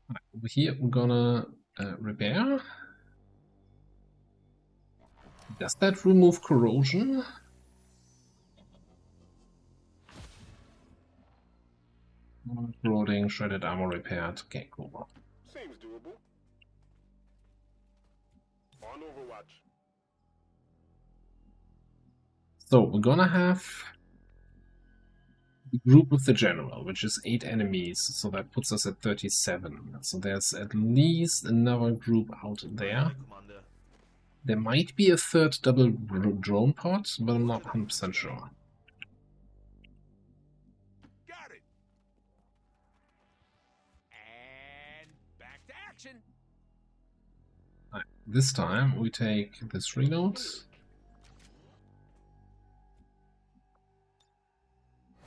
Right, over here we're gonna repair. Does that remove corrosion? Corroding, shredded armor repaired. Okay, cool. Seems doable. On Overwatch. So we're gonna have the group with the general, which is 8 enemies, so that puts us at 37. So there's at least another group out there. Aye, Commander. There might be a third double drone pod, but I'm not 100% sure. Got it. And back to action. Right, this time we take this reload.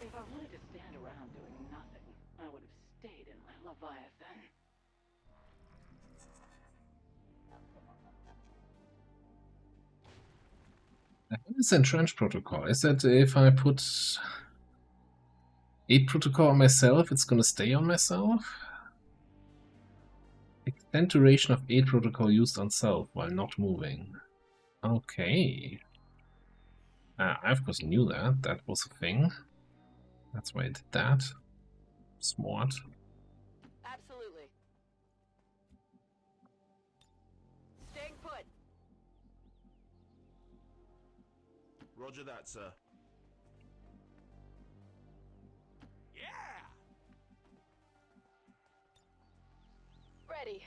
If I wanted to stand around doing nothing, I would have stayed in my Leviathan. This entrench protocol is that if I put 8 protocol on myself, it's gonna stay on myself? Extend duration of 8 protocol used on self while not moving. Okay. I of course knew that. That was a thing. That's why I did that. Smart. Absolutely. Staying put. Roger that, sir. Yeah. Ready.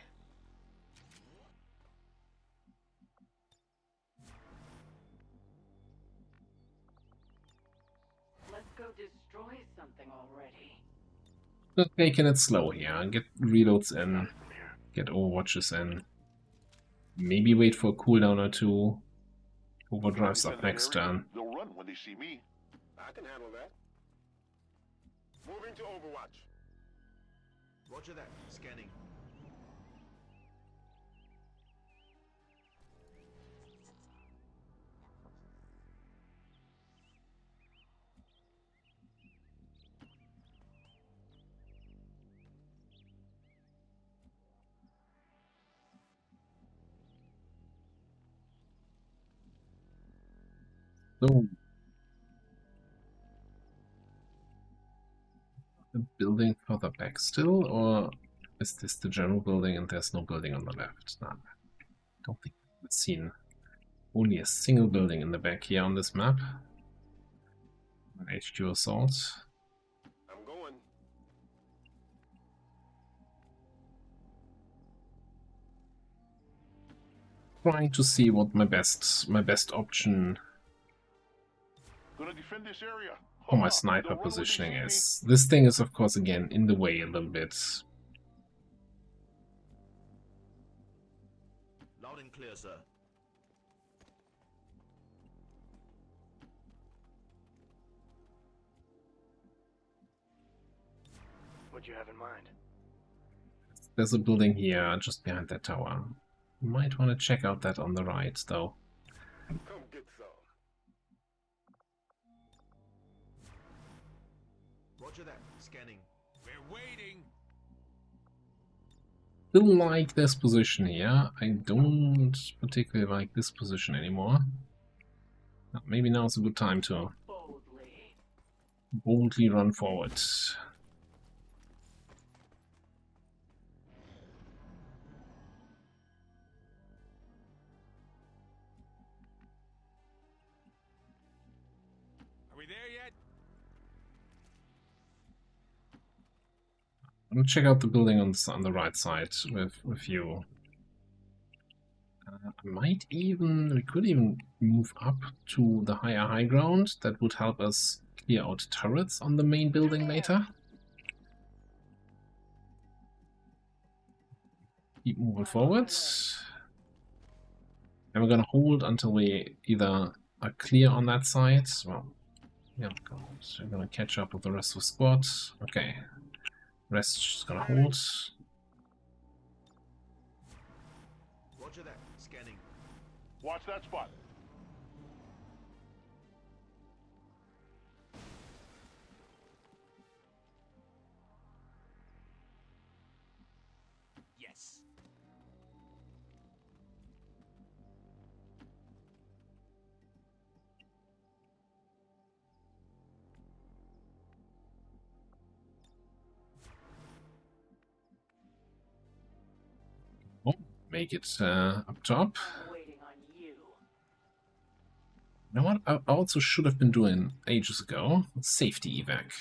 Let's go destroy something already. Just taking it slow here. Get reloads in. From here. Get overwatches in. Maybe wait for a cooldown or 2. Overdrive's up next turn. They'll run when they see me. I can handle that. Moving to Overwatch. Roger that. Scanning. So, the building further back still, or is this the general building and there's no building on the left? No, don't think I've seen only a single building in the back here on this map. An HQ assault. I'm going. Trying to see what my best option Gonna defend this area. for my They'll sniper run when they positioning see me. is. This thing is of course again in the way a little bit. Loud and clear, sir. What you have in mind? There's a building here just behind that tower. You might want to check out that on the right though. Come get some. Roger that. Scanning. We're waiting. Still like this position here. I don't particularly like this position anymore. Maybe now's a good time to boldly run forward. Are we there yet? I'm gonna check out the building on the right side with you. We could even move up to the higher high ground. That would help us clear out turrets on the main building later. keep moving forward. And we're gonna hold until we either are clear on that side. Well, yeah, we're gonna catch up with the rest of the squad. Okay. Rest just gonna hold. Roger that. Scanning. Watch that spot. Yes. Oh, make it up top. I'm waiting on you. You know what? I also should have been doing ages ago. Safety evac.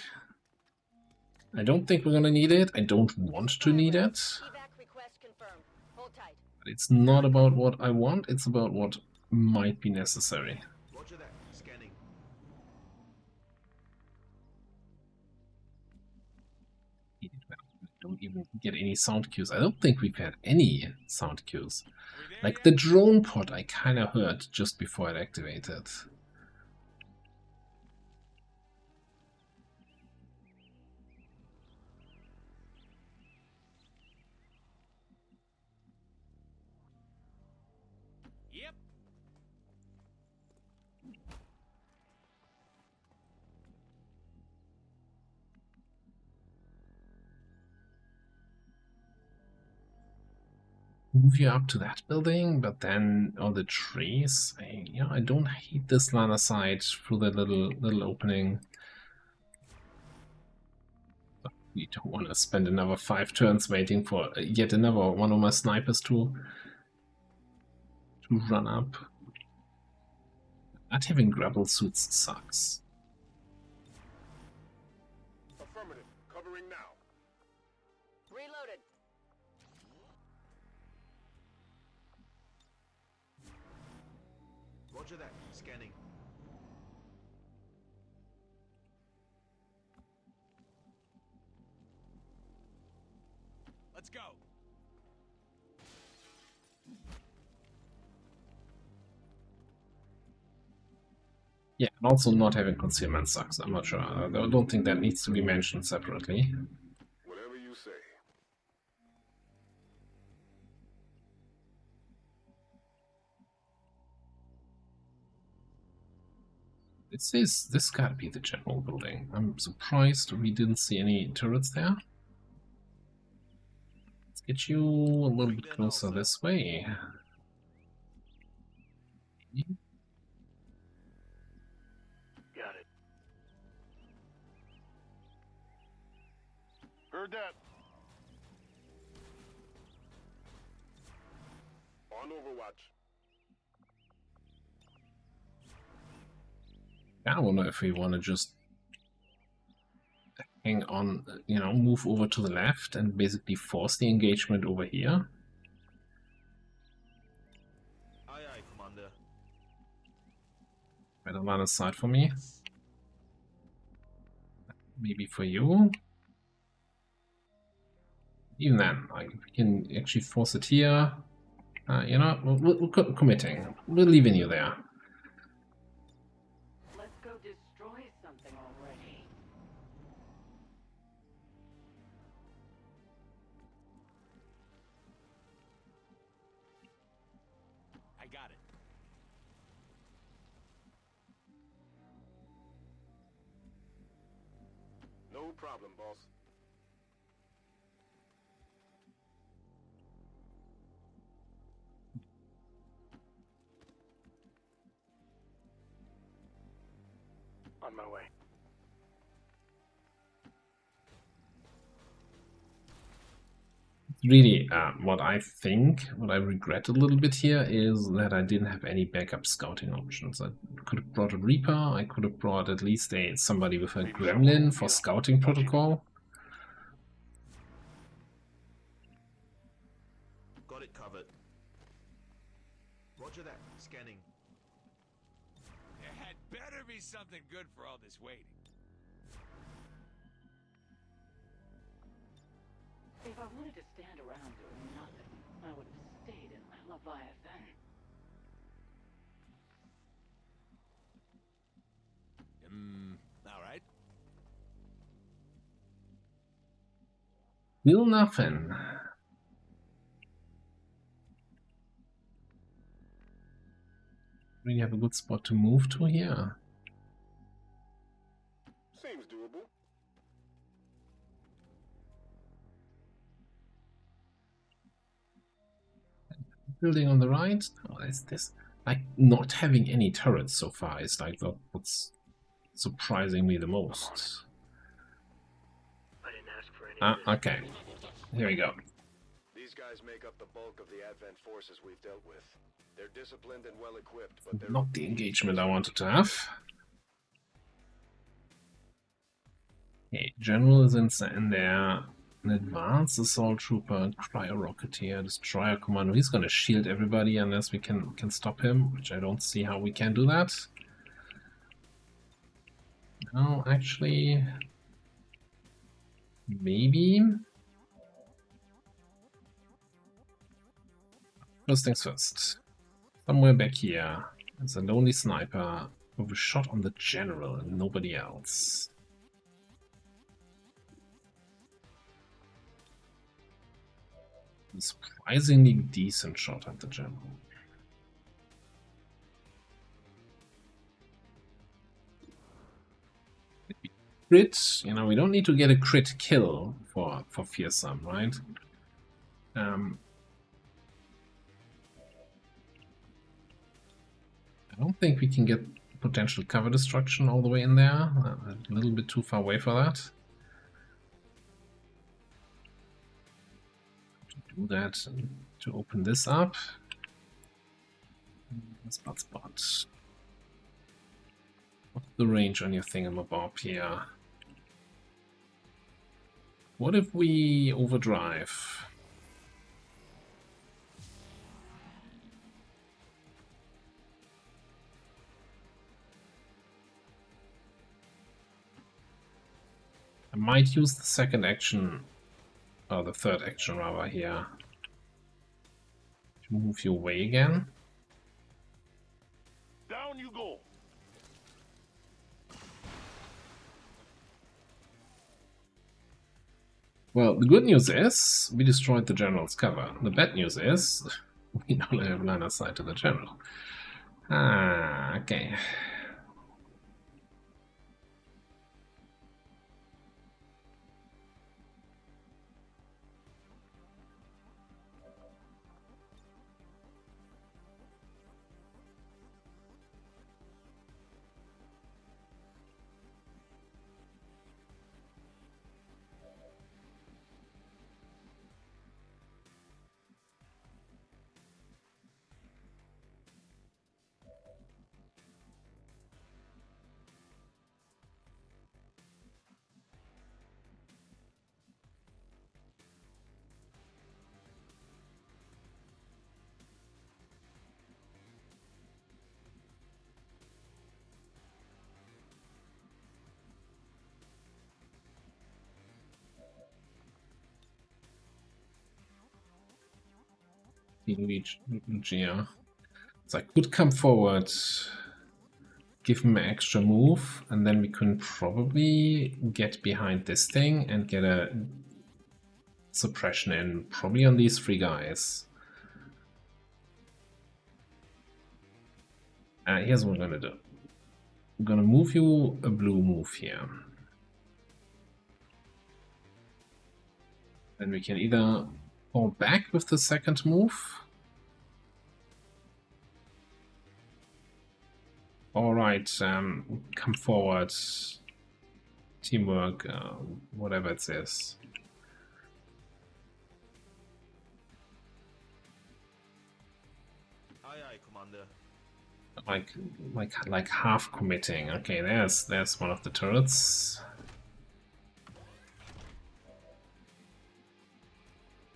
I don't think we're gonna need it. I don't want to need it. Evac request confirmed. Hold tight. But it's not about what I want, it's about what might be necessary. Roger that. Scanning. Don't even get any sound cues. I don't think we've had any sound cues. We there Like yet? the drone pod I kinda heard just before it activated. Yep. Move you up to that building, but then on the trees, I don't hate this line of sight through the little opening. We don't want to spend another 5 turns waiting for yet another one of my snipers to run up. Not having grapple suits sucks. Affirmative. Covering now. Reloaded. Roger that. Scanning. Let's go. Yeah, and also not having concealment sucks. I'm not sure. I don't think that needs to be mentioned separately. Whatever you say. This gotta be the general building. I'm surprised we didn't see any turrets there. Let's get you a little bit closer this way. Got it. Heard that. On Overwatch. I don't know if we want to just hang on, move over to the left and basically force the engagement over here. Aye, aye, Commander. Better line of sight for me. Maybe for you. Even then, like, we can actually force it here. We're committing. We're leaving you there. Let's go destroy something already. I got it. No problem, boss. On my way. Really, what I regret a little bit here is that I didn't have any backup scouting options. I could have brought a Reaper, I could have brought at least somebody with a Gremlin for scouting protocol. Got it covered. Roger that. Scanning. There had better be something good for all this waiting. If I wanted to stand around doing nothing, I would have stayed in my Leviathan. All right. Still nothing. We have a good spot to move to here. Seems doable. Building on the right. Oh, is this like not having any turrets so far is like what's surprising me the most. I didn't ask for any of this. Okay. Here we go. These guys make up the bulk of the Advent forces we've dealt with. They're disciplined and well equipped, but they're Not the engagement I wanted to have. Okay, General is in there. An advanced assault trooper, cryo rocketeer, destroyer commando. He's gonna shield everybody unless we can stop him, which I don't see how we can do that. No, actually, maybe. First things first. Somewhere back here, there's a lonely sniper with a shot on the general and nobody else. A surprisingly decent shot at the general. Crit, you know, we don't need to get a crit kill for fearsome, right? I don't think we can get potential cover destruction all the way in there. A little bit too far away for that. To do that, to open this up. Spot. What's the range on your thingamabob here? What if we overdrive? I might use the second action, or the third action rather, here to move you away again. Down you go. Well, the good news is we destroyed the general's cover. The bad news is we don't have line of sight to the general. Ah, okay. Lucia. So I could come forward, give him an extra move, and then we can probably get behind this thing and get a suppression in, probably on these three guys. Here's what I'm gonna do. I'm gonna move you a blue move here. Then we can either fall back with the second move. Alright, come forward. Teamwork, whatever it says. Aye, aye, Commander. Like half committing. Okay, there's one of the turrets.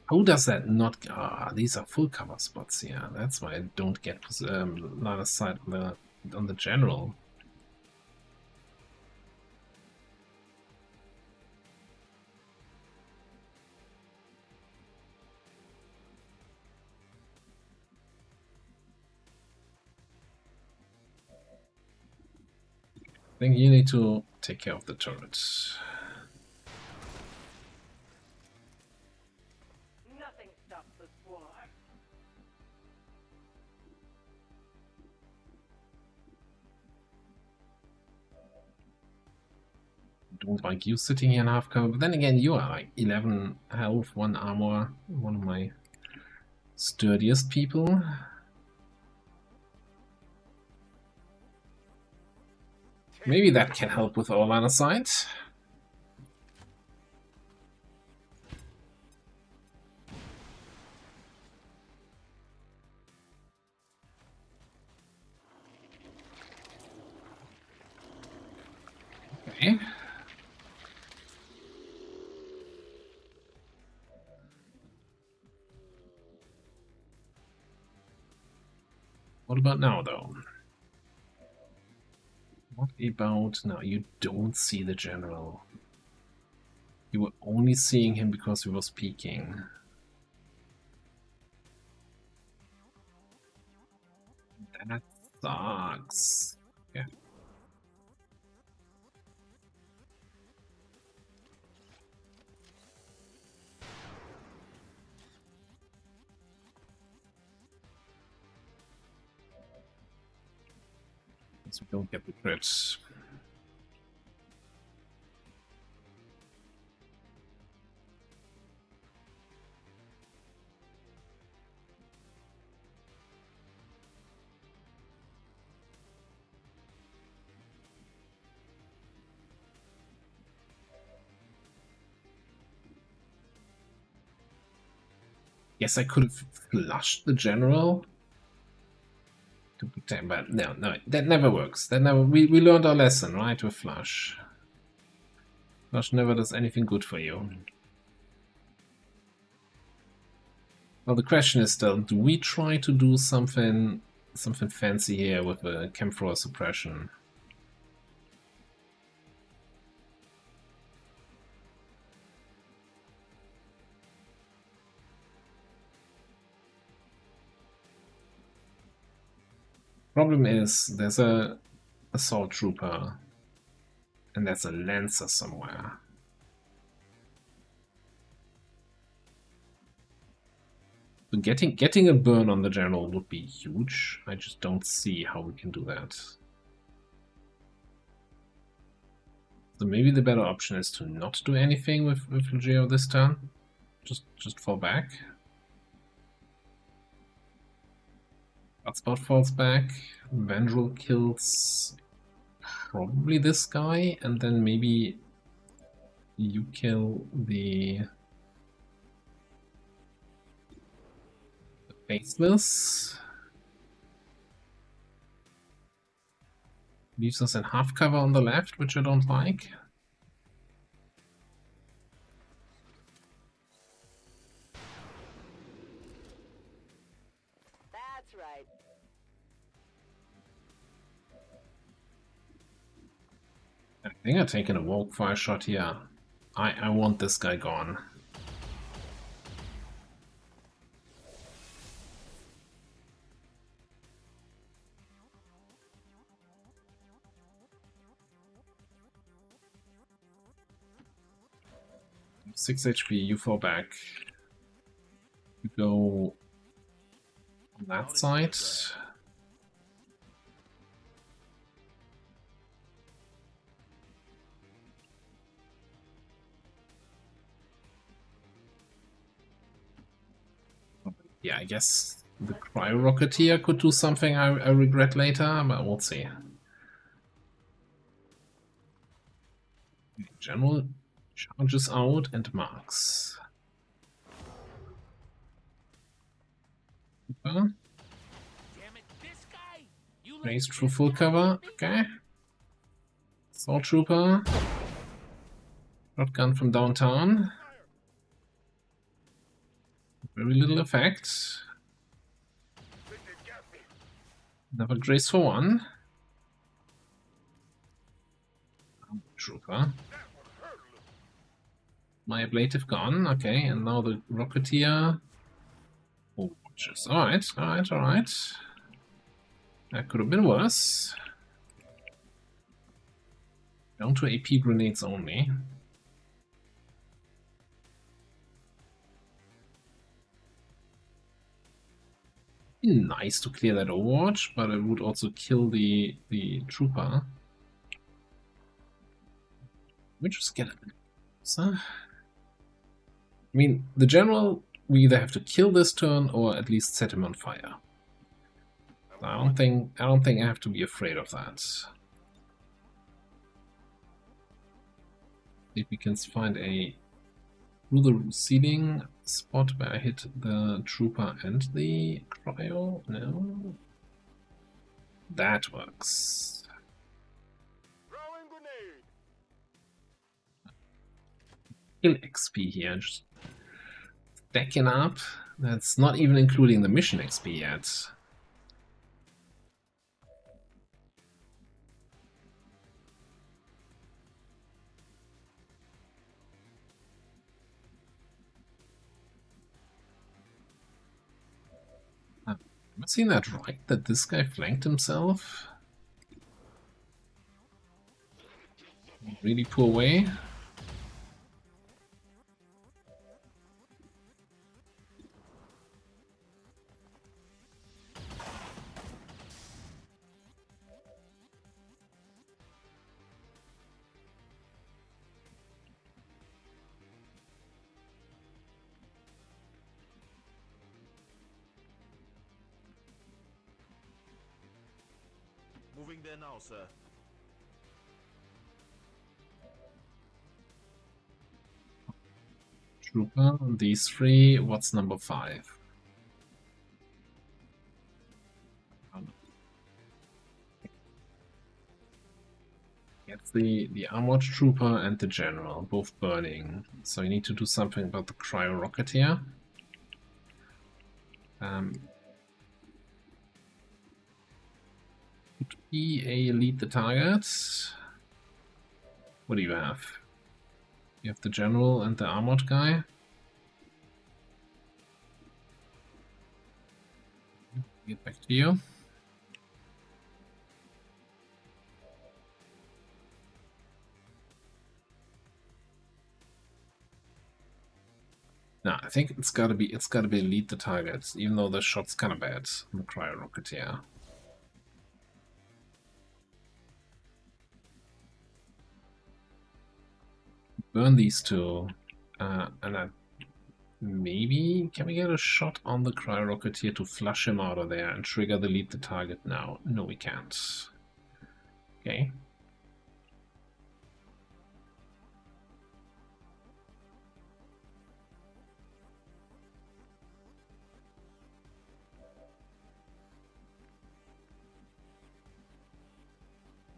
How does that not? Ah, these are full cover spots here. That's why I don't get line of sight on the general. think you need to take care of the turrets. Nothing stops the swarm. Don't like you sitting here in half cover, but then again, you are like 11 health, 1 armor, one of my sturdiest people. Maybe that can help with our line of sight. Okay. What about now, though? What about now? You don't see the general. You were only seeing him because he was peeking. That sucks. Yeah. Guess we don't get the crits. Guess I could have flushed the general to protect, but no, that never works. That never. We learned our lesson, right? With flush. Flush never does anything good for you. Well, the question is still: do we try to do something fancy here with a camphor suppression? Problem is, there's a assault trooper, and there's a lancer somewhere. So getting a burn on the general would be huge. I just don't see how we can do that. So maybe the better option is to not do anything with Legio this turn. Just fall back. Hotspot falls back. Vandal kills probably this guy, and then maybe you kill the Faceless. Leaves us in half cover on the left, which I don't like. That's right. I think I'm taking a walk fire shot here. I want this guy gone. Six HP, you fall back. You go on that side. Yeah, I guess the Cryo Rocketeer could do something I regret later, but we'll see. General charges out and marks. Super. Damn it, this guy! You let Raised through this full guy cover. get me? Okay. Assault Trooper. Shotgun from downtown. Very little effect. Another Grace for one. Trooper. My ablative gone. Okay, and now the Rocketeer. Oh, just alright. That could have been worse. Down to AP grenades only. Be nice to clear that Overwatch, but it would also kill the trooper. We just get a bit closer. I mean, the general, we either have to kill this turn or at least set him on fire. I don't think I have to be afraid of that. If we can find a through the ceiling spot where I hit the trooper and the cryo. No, that works. Throwing grenade. Kill XP here, just stacking up. That's not even including the mission XP yet. Am I seeing that right? That this guy flanked himself? Really poor way. Moving there now, sir. Trooper, these three. What's number 5? It's the armored trooper and the general, both burning. So you need to do something about the cryo rocket here. Could be a lead the target. What do you have? You have the general and the armored guy. Get back to you. No, I think it's gotta be lead the target, even though the shot's kinda bad on the cryo rocketeer. Burn these two, and maybe can we get a shot on the cryo rocketeer to flush him out of there and trigger the lead the target now? No, we can't. Okay.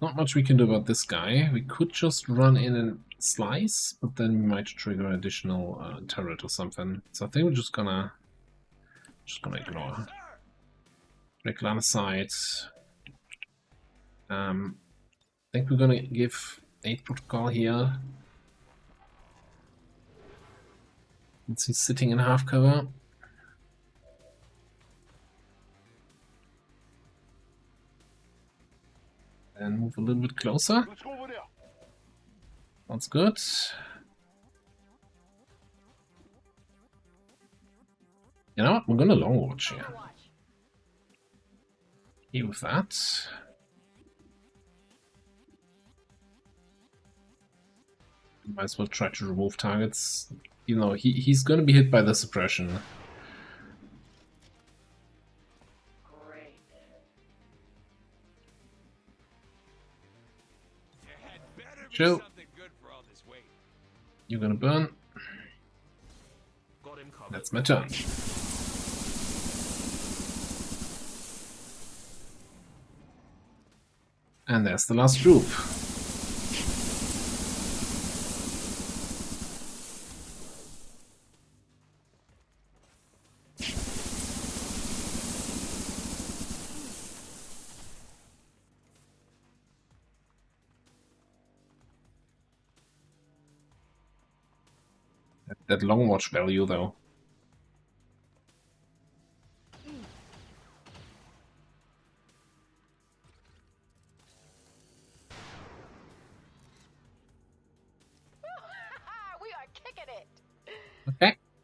Not much we can do about this guy. We could just run in and slice, but then we might trigger an additional turret or something. So I think we're just gonna ignore. Break line of sight. I think we're gonna give 8 protocol here. Since he's sitting in half cover. And move a little bit closer. Let's go over there. Sounds good. You know what? We're gonna long watch here. Okay with that. Might as well try to remove targets. Even though he's gonna be hit by the suppression. Chill. You're gonna burn. Got him covered. That's my turn. And there's the last group. That long watch value, though.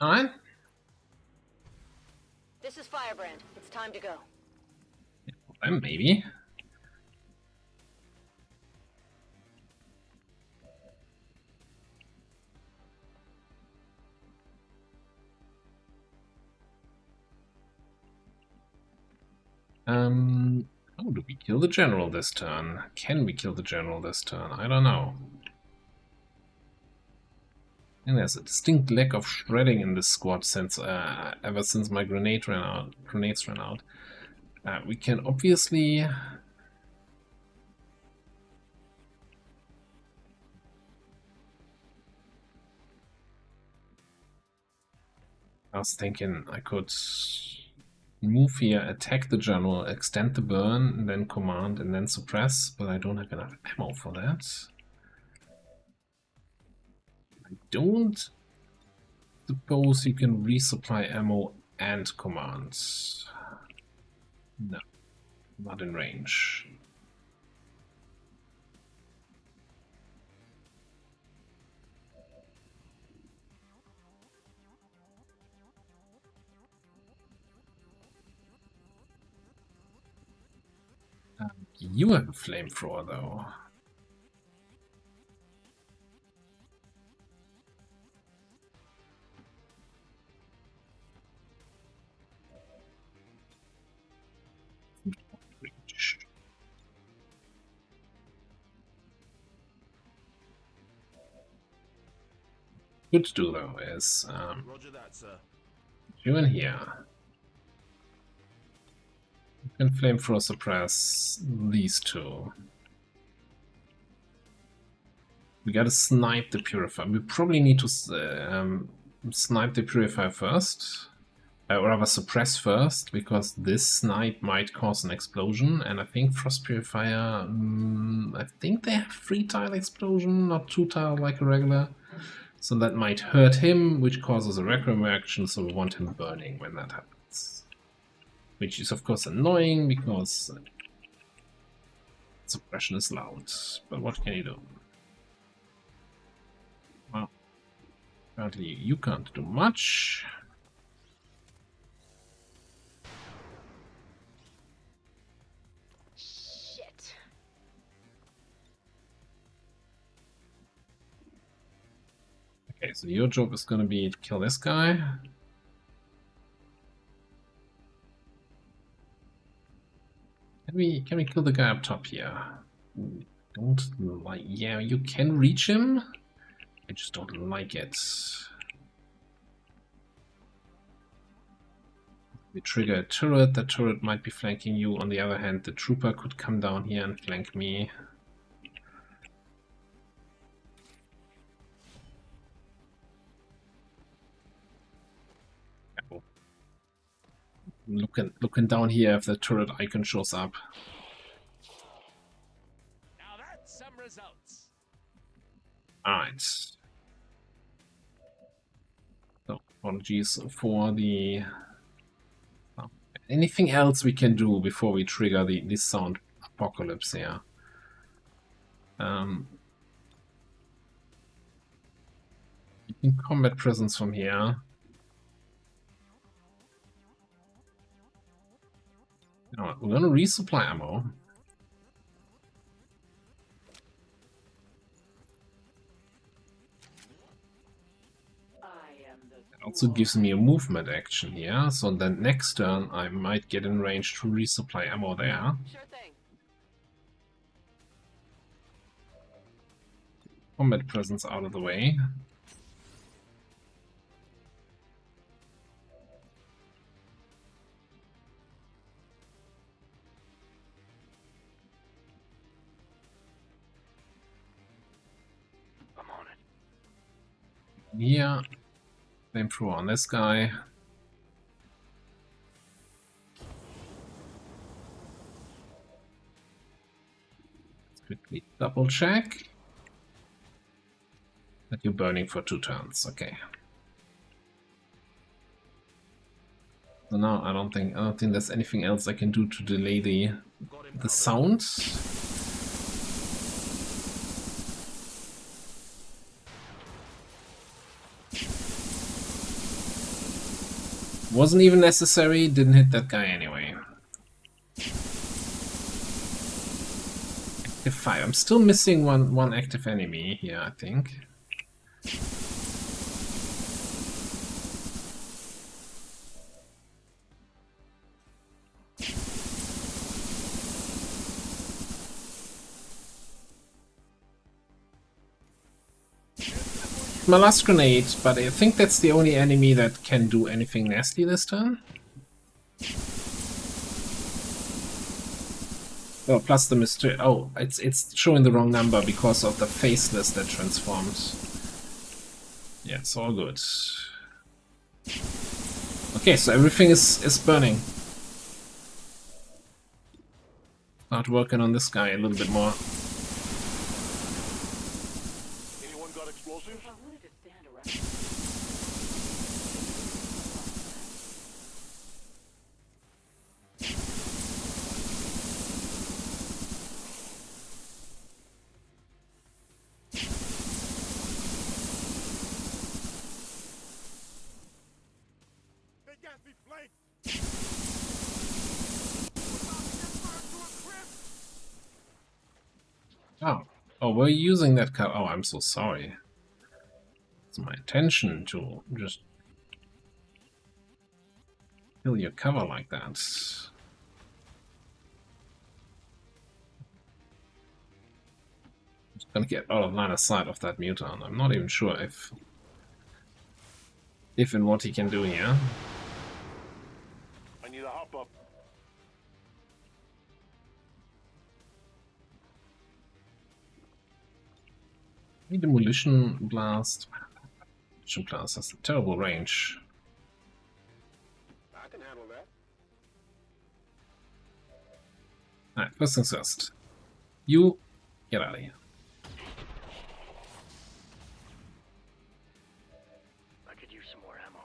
Alright. This is Firebrand. It's time to go. Then maybe. How do we kill the general this turn? Can we kill the general this turn? I don't know. And there's a distinct lack of shredding in this squad since ever since my grenades ran out. We can obviously I was thinking I could move here, attack the general, extend the burn, and then command and then suppress, but I don't have enough ammo for that. I don't suppose you can resupply ammo and command. No, not in range. You have a flamethrower though. Good to do though is Roger that, sir. you in here. You can flamethrower suppress these two. We gotta snipe the purifier. We probably need to snipe the purifier first. Or rather suppress first, because this snipe might cause an explosion, and I think Frost Purifier, I think they have 3-tile explosion, not 2-tile like a regular. So that might hurt him, which causes a Requiem reaction, so we want him burning when that happens. Which is of course annoying, because suppression is loud, but what can you do? Well, apparently you can't do much. Okay, so your job is gonna be to kill this guy. Can we kill the guy up top here? Don't like. Yeah, you can reach him. I just don't like it. We trigger a turret. The turret might be flanking you. On the other hand, the trooper could come down here and flank me. Looking down here if the turret icon shows up. Now that's some results. Alright. So, apologies for the... Anything else we can do before we trigger the sound apocalypse here? You can combat presence from here. You know what, we're gonna resupply ammo. It also gives me a movement action here, so then next turn I might get in range to resupply ammo there. Sure thing. Combat presence out of the way. I'm on it. Here, flamethrower on this guy. Let's quickly double check that you're burning for 2 turns. Okay. So now I don't think there's anything else I can do to delay the sound. Wasn't even necessary, didn't hit that guy anyway. Active 5. I'm still missing one active enemy here, I think. My last grenade, but I think that's the only enemy that can do anything nasty this turn. Oh, plus the mystery. Oh, it's showing the wrong number because of the faceless that transformed. Yeah, it's all good. Okay, so everything is burning. Start working on this guy a little bit more. Anyone got explosives? If I wanted to stand around... They got me flanked. Oh, we're using that cover. Oh, I'm so sorry. It's my intention to just kill your cover like that. Just gonna get out of line of sight of that Muton. I'm not even sure if and what he can do here. I need a hop up. Demolition blast. Demolition blast has a terrible range. I can handle that. Alright, first things first. You get out of here. I could use some more ammo.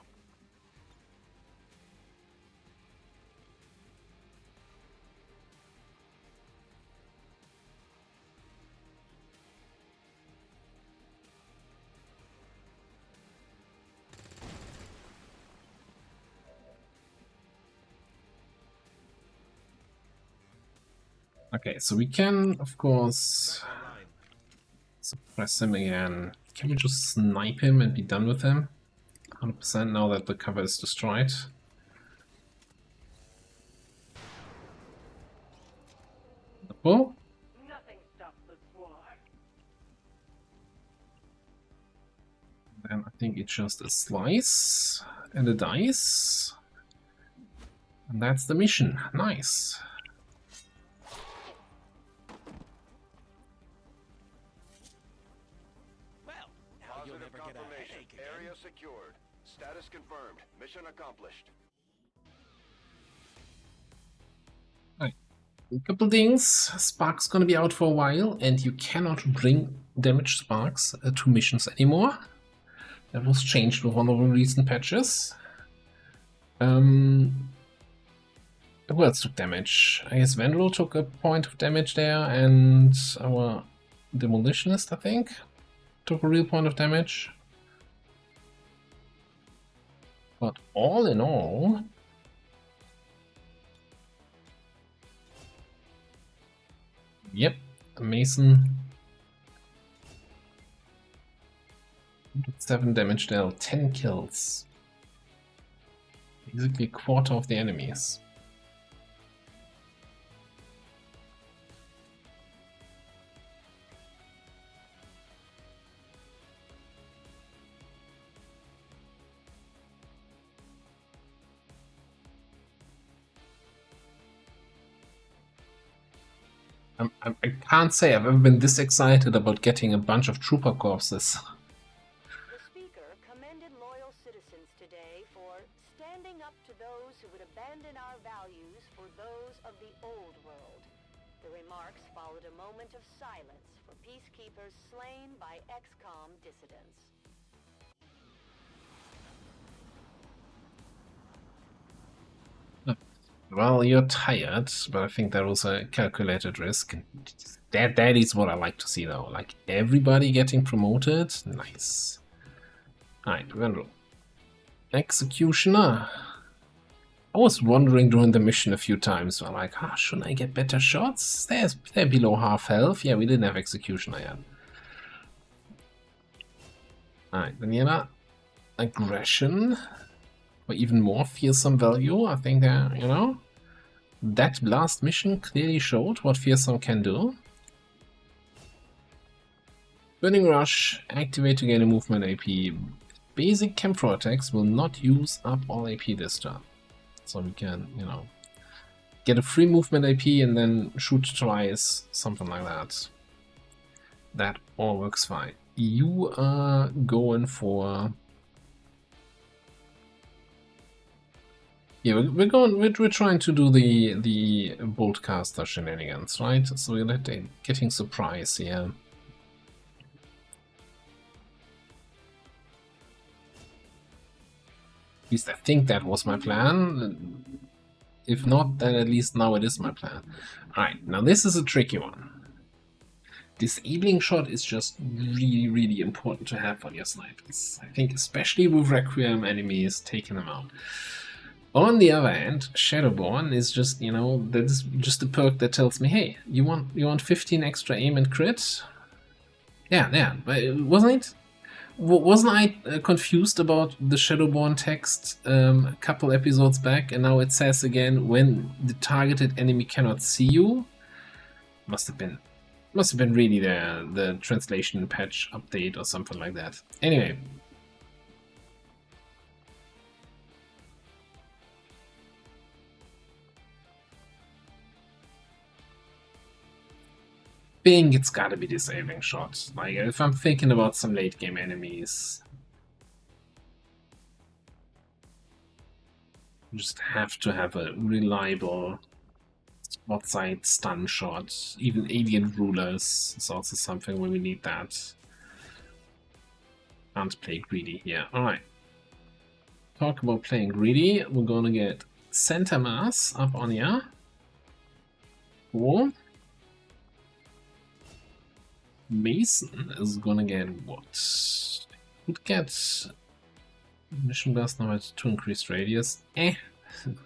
Okay, so we can, of course, Back online. suppress him again. Can we just snipe him and be done with him? 100% now that the cover is destroyed. Oh, Nothing stops the swarm. then I think it's just a slice and a dice. And that's the mission. Nice. Well, now you'll Positive never get a confirmation. headache again. Area secured. Status confirmed. Mission accomplished. A couple things. Spark's gonna be out for a while, and you cannot bring damaged sparks to missions anymore. That was changed with one of the recent patches. Who else took damage? I guess Vandal took a point of damage there, and our Demolitionist, I think, took a real point of damage. But all in all, yep, the Mason 7 damage dealt, 10 kills. Basically a quarter of the enemies. I can't say I've ever been this excited about getting a bunch of trooper corpses. The speaker commended loyal citizens today for standing up to those who would abandon our values for those of the old world. The remarks followed a moment of silence for peacekeepers slain by XCOM dissidents. Well, you're tired, but I think that was a calculated risk. That is what I like to see, though. Like, everybody getting promoted. Nice. Alright, Vandal. Executioner. I was wondering during the mission a few times, I'm like, shouldn't I get better shots? They're below half health. Yeah, we didn't have executioner yet. Alright, Daniela. Aggression. Or even more fearsome value. I think that, you know, that last mission clearly showed what fearsome can do. Burning Rush, activate to gain a movement AP. Basic Templar attacks will not use up all AP this turn. So we can, you know, get a free movement AP and then shoot twice, something like that. That all works fine. You are going for... Yeah, we're trying to do the Boltcaster shenanigans, right? So we're getting surprise here. At least I think that was my plan. If not, then at least now it is my plan. Alright, now this is a tricky one. Disabling shot is just really, really important to have on your snipers. I think especially with Requiem enemies, taking them out. On the other hand, Shadowborn is just, you know, that is just a perk that tells me, hey, you want 15 extra aim and crit? Yeah, but wasn't it? Wasn't I confused about the Shadowborn text a couple episodes back, and now it says again when the targeted enemy cannot see you? Must have been really the translation patch update or something like that. Anyway. Think it's gotta be disabling shots. Like, if I'm thinking about some late game enemies, you just have to have a reliable spot side stun shot. Even alien rulers is also something where we need that. Can't play greedy here. Alright. Talk about playing greedy. We're gonna get Center Mass up on here. Cool. Mason is gonna get what? Could get mission blast number 2 increased radius.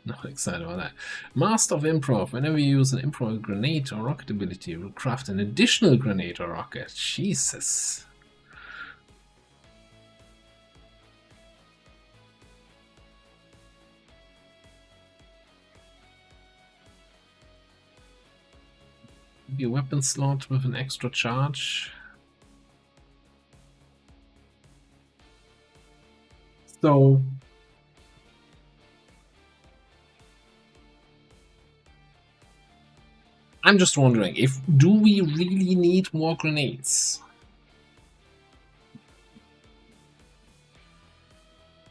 Not excited about that. Master of Improv. Whenever you use an improv grenade or rocket ability, you will craft an additional grenade or rocket. Jesus. Maybe a weapon slot with an extra charge. So I'm just wondering, do we really need more grenades?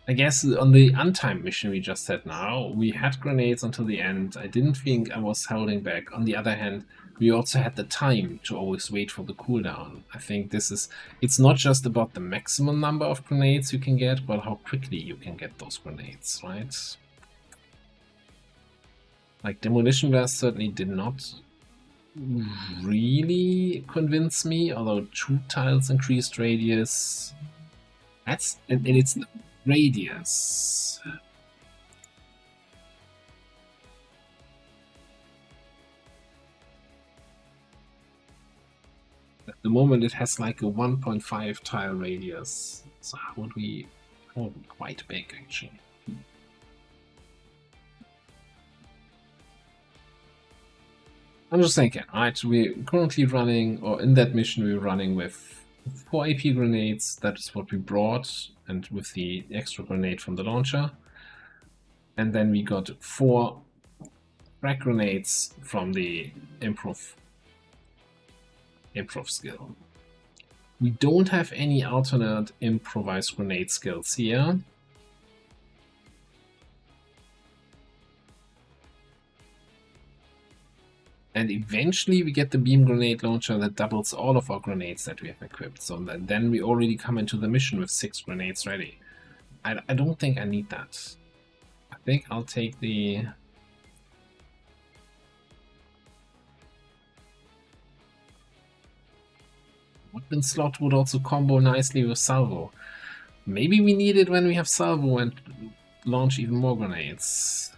I guess on the untimed mission we just had now, we had grenades until the end. I didn't think I was holding back. On the other hand, we also had the time to always wait for the cooldown. I think it's not just about the maximum number of grenades you can get, but how quickly you can get those grenades, right? Like, Demolition Blast certainly did not really convince me, although 2 tiles increased radius. And it's radius. At the moment it has like a 1.5 tile radius, so how would we quite big actually. I'm just thinking, right, we're currently running, or in that mission we're running with 4 AP grenades, that is what we brought, and with the extra grenade from the launcher. And then we got 4 frag grenades from the improv skill. We don't have any alternate improvised grenade skills here. And eventually we get the beam grenade launcher that doubles all of our grenades that we have equipped. So then we already come into the mission with 6 grenades ready. I don't think I need that. I think I'll take the... weapon slot would also combo nicely with salvo. Maybe we need it when we have salvo and launch even more grenades.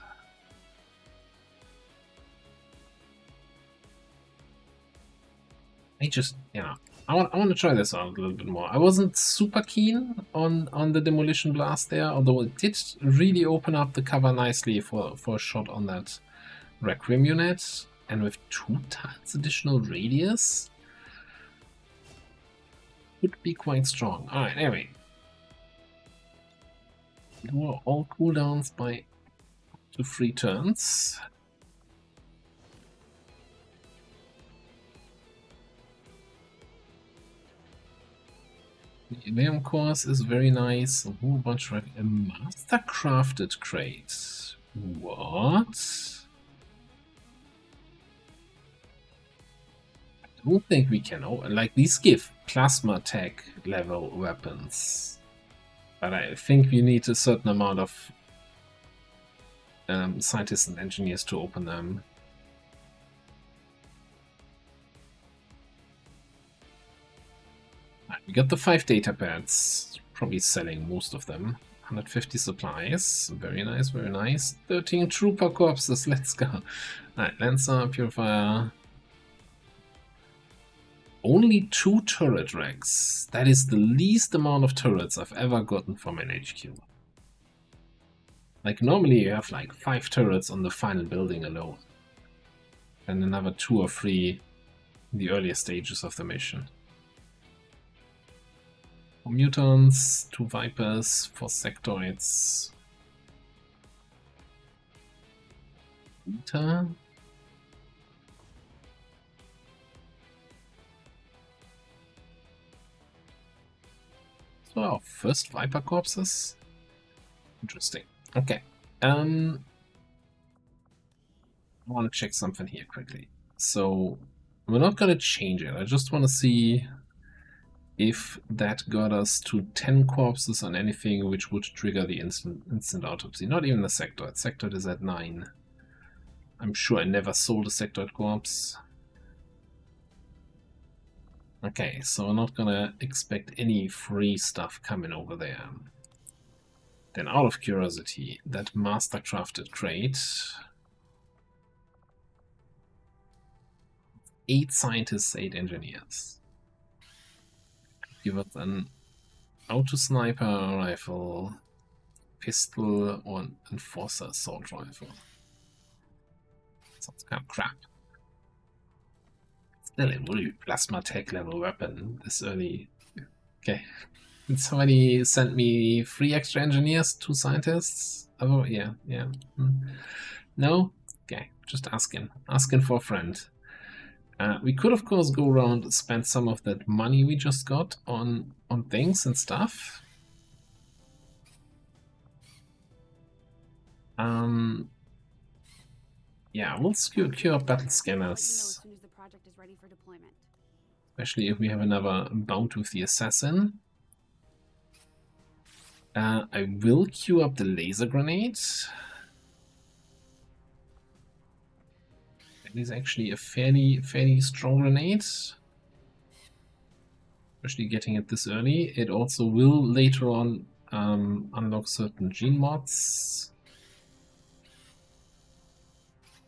I just, yeah, I want to try this out a little bit more. I wasn't super keen on the demolition blast there, although it did really open up the cover nicely for a shot on that Requiem unit, and with 2 tiles additional radius, would be quite strong. All right, anyway, do all cooldowns by up to 3 turns. The Ilium course is very nice. A whole bunch of a master crafted crate. What? I don't think we can. Like, these give plasma tech level weapons, but I think we need a certain amount of scientists and engineers to open them. We got the 5 data pads, probably selling most of them. 150 supplies, very nice, very nice. 13 trooper corpses, let's go. Alright, Lancer, Purifier. Only 2 turret racks. That is the least amount of turrets I've ever gotten from an HQ. Like, normally you have like 5 turrets on the final building alone. And another 2 or 3 in the earlier stages of the mission. Mutons, 2 Vipers, 4 Sectoids. Beta. So our first Viper corpses. Interesting. Okay. I want to check something here quickly. So we're not going to change it. I just want to see if that got us to 10 corpses on anything which would trigger the instant autopsy. Not even the sectoid. Sectoid is at 9. I'm sure I never sold a sectoid corpse. Okay, so we're not gonna expect any free stuff coming over there. Then out of curiosity, that master crafted crate. 8 scientists, 8 engineers. Give us an auto sniper rifle, pistol, or an enforcer assault rifle. Sounds kind of crap. Still, it will be plasma tech level weapon this early. Okay. Did somebody send me 3 extra engineers, 2 scientists? Oh, yeah. No? Okay, just asking. Asking for a friend. We could, of course, go around and spend some of that money we just got on things and stuff. Yeah, we'll secure up battle scanners. Especially if we have another bout with the assassin. I will queue up the laser grenade. That is actually a fairly strong grenade. Especially getting it this early. It also will later on unlock certain gene mods.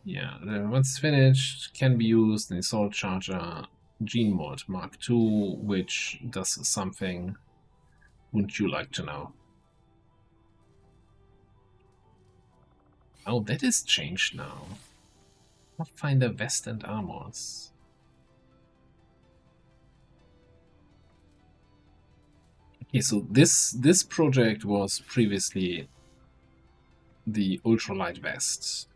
Yeah, once finished, can be used in Assault Charger Gene Mod Mark II, which does something. Wouldn't you like to know? Oh, that is changed now. Pathfinder Vest and Armors. Okay, so this project was previously the ultralight vest.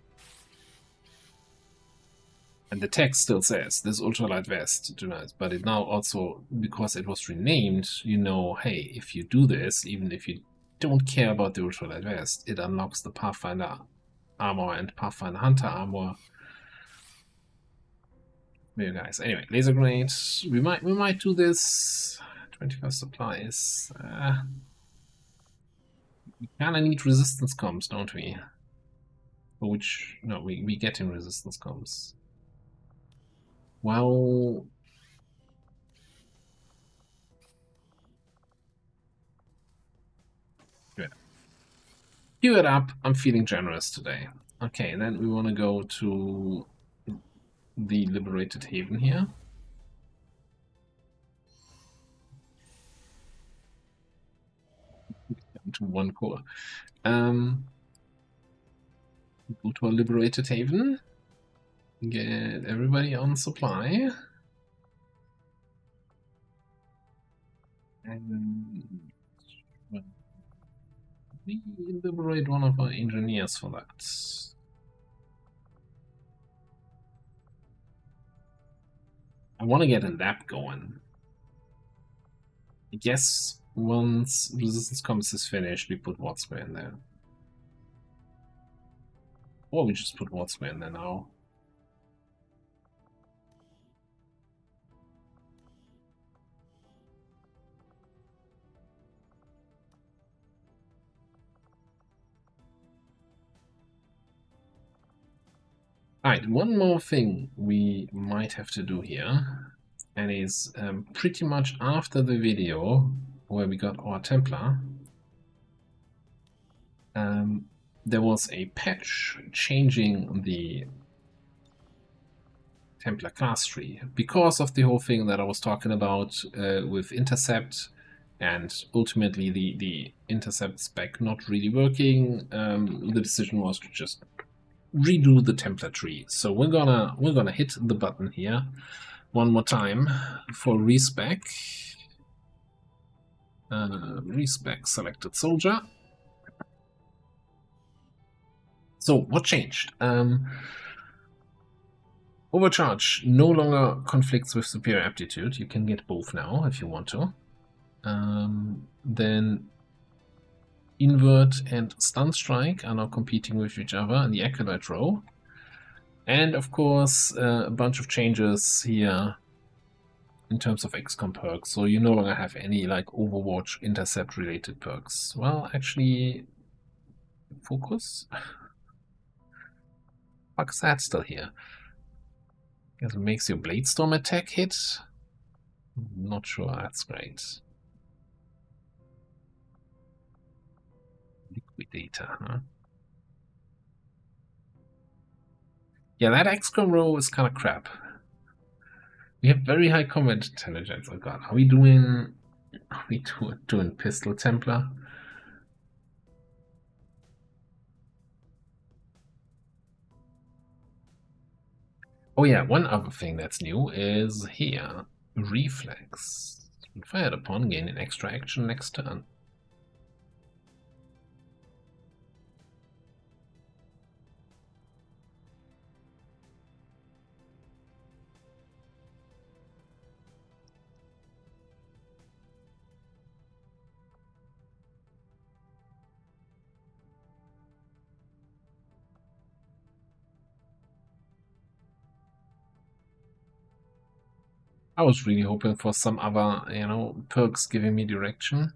And the text still says this ultralight vest, but it now also, because it was renamed, you know, hey, if you do this, even if you don't care about the ultralight vest, it unlocks the Pathfinder armor and Pathfinder Hunter armor. You guys. Anyway, laser grenades. We might do this. 25 supplies. We kinda need resistance comms, don't we? For which no, we get in resistance comms. Well, good. Queue it up. I'm feeling generous today. Okay, then we want to go to the Liberated Haven here. 1 core. Go to a liberated haven. Get everybody on supply. And well, we liberate one of our engineers for that. I want to get a lab going. I guess once Resistance Comms is finished, we put WOTC in there. Or we just put WOTC in there now. Alright, one more thing we might have to do here, and is pretty much after the video where we got our Templar, there was a patch changing the Templar class tree because of the whole thing that I was talking about with intercept, and ultimately the intercept spec not really working. The decision was to just redo the Templar tree. So we're gonna hit the button here one more time for respec. Respec selected soldier. So what changed? Overcharge no longer conflicts with superior aptitude. You can get both now if you want to. Then invert and stun strike are now competing with each other in the acolyte row. And of course a bunch of changes here in terms of XCOM perks. So you no longer have any like Overwatch intercept related perks. Well, actually, focus. Fuck's that still here? Guess it makes your Bladestorm attack hit. Not sure that's great. Liquidator, huh? Yeah, that XCOM row is kind of crap. We have very high combat intelligence. Oh god, are we doing pistol Templar? Oh yeah, one other thing that's new is here. Reflex. When fired upon, gain an extra action next turn. I was really hoping for some other, perks giving me direction.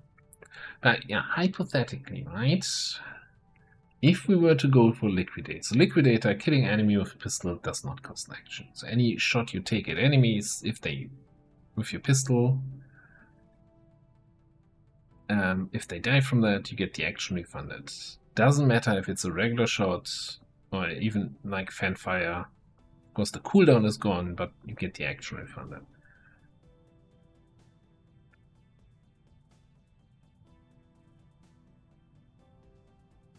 But yeah, hypothetically, right? If we were to go for Liquidate, so Liquidator, killing enemy with a pistol does not cost action. So any shot you take at enemies, with your pistol, if they die from that, you get the action refunded. Doesn't matter if it's a regular shot or even like Fanfire. Of course, the cooldown is gone, but you get the action refunded.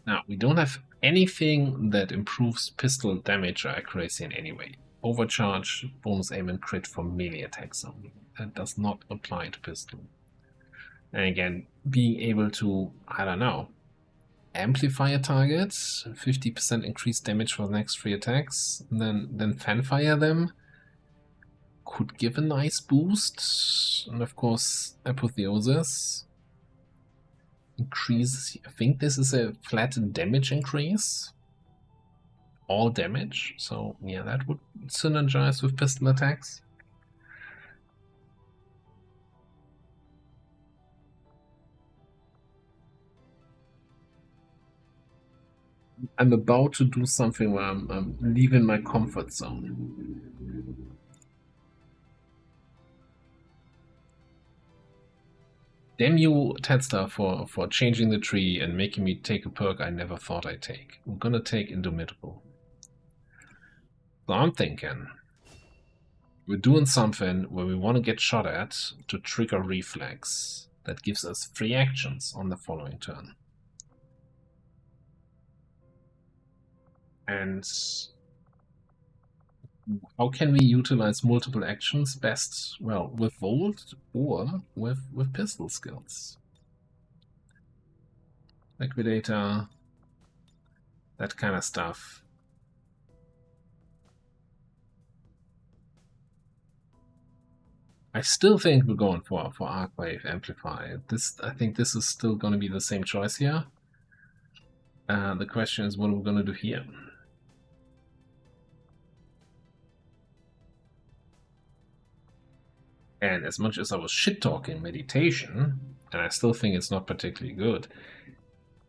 Now, we don't have anything that improves pistol damage or accuracy in any way. Overcharge, bonus aim and crit for melee attacks only. That does not apply to pistol. And again, being able to, I don't know, amplify a target, 50% increased damage for the next 3 attacks, and then fanfire them, could give a nice boost. And of course, apotheosis increases. I think this is a flat damage increase. All damage. So yeah, that would synergize with pistol attacks. I'm about to do something where I'm leaving my comfort zone. Damn you, Tedstar, for changing the tree and making me take a perk I never thought I'd take. I'm gonna take Indomitable. So I'm thinking, we're doing something where we want to get shot at to trigger Reflex. That gives us 3 actions on the following turn. And how can we utilize multiple actions best? Well, with Volt or with pistol skills. Liquidator, that kind of stuff. I still think we're going for Arcwave Amplify. I think this is still going to be the same choice here. The question is, what are we going to do here? And as much as I was shit-talking meditation, and I still think it's not particularly good,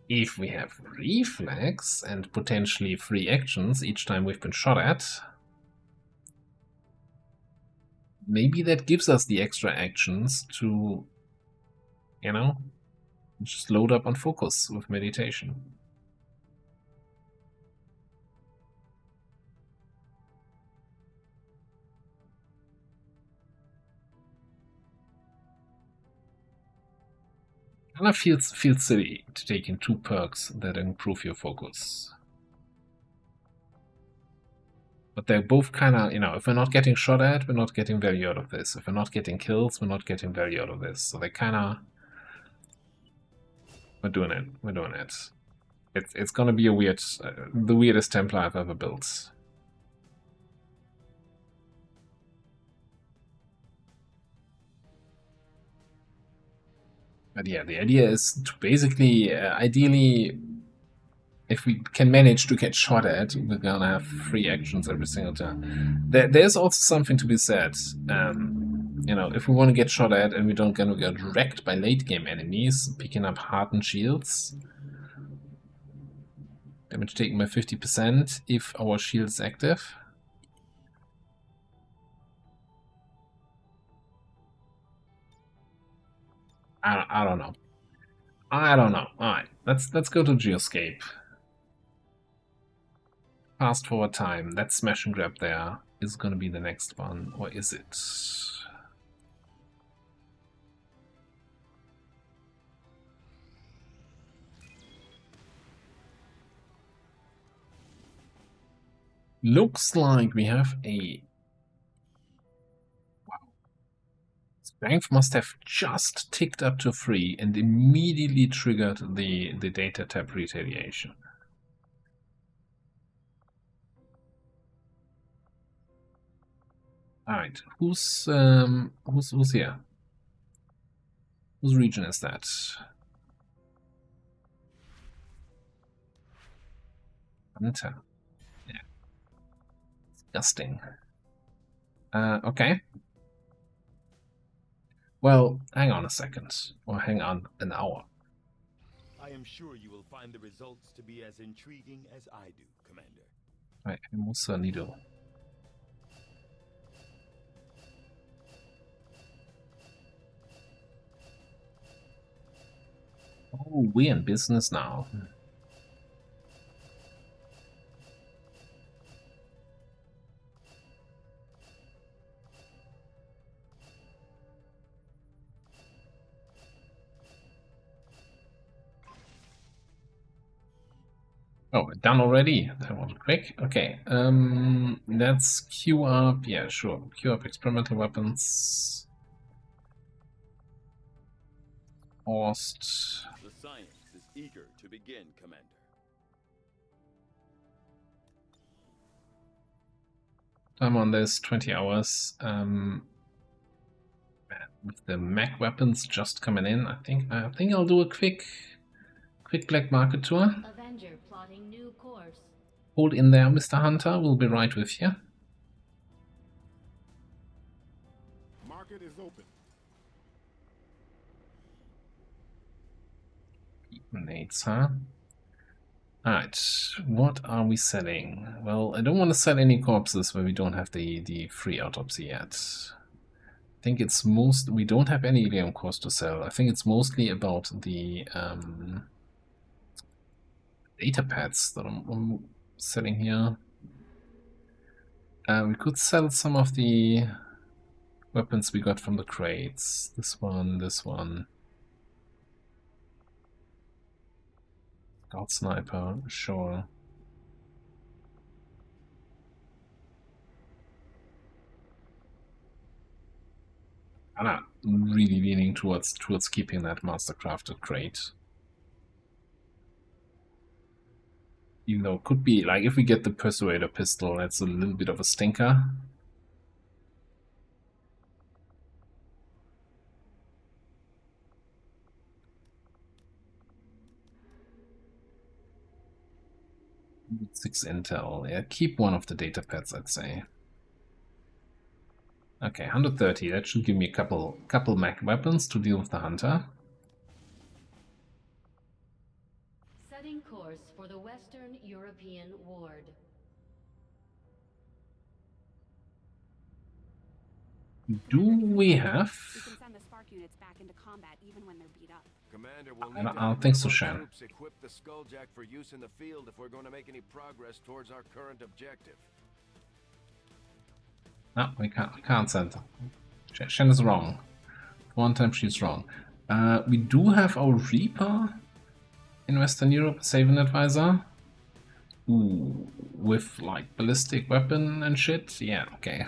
if we have reflex and potentially free actions each time we've been shot at, maybe that gives us the extra actions to, you know, just load up on focus with meditation. And it feels silly to take in 2 perks that improve your focus. But they're both kind of, you know, if we're not getting shot at, we're not getting value out of this. If we're not getting kills, we're not getting value out of this. So they kind of... We're doing it. We're doing it. It's gonna be a weird... the weirdest Templar I've ever built. But yeah, the idea is to basically, ideally, if we can manage to get shot at, we're gonna have free actions every single time. There's also something to be said. You know, if we want to get shot at and we don't gonna get wrecked by late game enemies, picking up hardened shields. Damage taken by 50% if our shield is active. I don't know. I don't know. Alright, let's go to Geoscape. Fast forward time. That smash and grab there is gonna be the next one, or is it? Looks like we have a... Wow. Strength must have just ticked up to 3 and immediately triggered the data tab retaliation. Alright, who's here? Whose region is that? Hunter. Yeah. Disgusting. Okay. Well, hang on a second. Or hang on an hour. I am sure you will find the results to be as intriguing as I do, Commander. Right, Musa Nido. Oh, we're in business now. Oh, done already? That was quick. Okay, let's queue up. Yeah, sure. Queue up experimental weapons. Forced. The science is eager to begin, Commander. Time on this, 20 hours. With the mech weapons just coming in, I think I'll do a quick black market tour. Avenger plotting new course. Hold in there, Mr. Hunter. We'll be right with you. Market is open. Nades, huh? Alright, what are we selling? Well, I don't want to sell any corpses where we don't have the free autopsy yet. I think it's we don't have any Ilium cores to sell. I think it's mostly about the data pads that I'm selling here. We could sell some of the weapons we got from the crates. This one. Scout sniper, sure. I'm not really leaning towards keeping that mastercrafted crate. Even though it could be, like, if we get the Persuader pistol, that's a little bit of a stinker. Six intel. Yeah, keep one of the data pads, I'd say. Okay, 130. That should give me a couple mech weapons to deal with the hunter. Setting course for the Western European Ward. Do we have? We can send the spark units back into combat even when they're beat up. Commander, we'll I need to don't think so, have Shan. troops equip the Skulljack for use in the field if we're going to make any progress towards our current objective. No, we can't send. Shen is wrong. One time she's wrong. We do have our Reaper in Western Europe, Saving Advisor. Ooh, with like ballistic weapon and shit. Yeah, okay.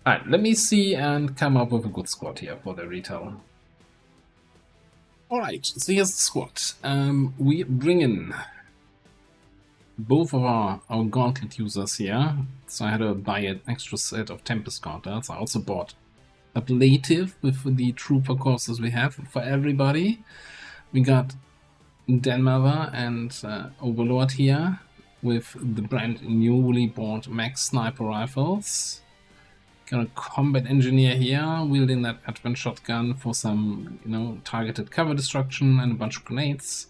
Alright, let me see and come up with a good squad here for the retail. Alright, so here's the squad. We bring in both of our gauntlet users here. So I had to buy an extra set of Tempest gauntlets. I also bought ablative with the trooper courses we have for everybody. We got DerAva and Overlord here with the brand newly bought max sniper rifles. Got a combat engineer here wielding that advent shotgun for some, targeted cover destruction and a bunch of grenades.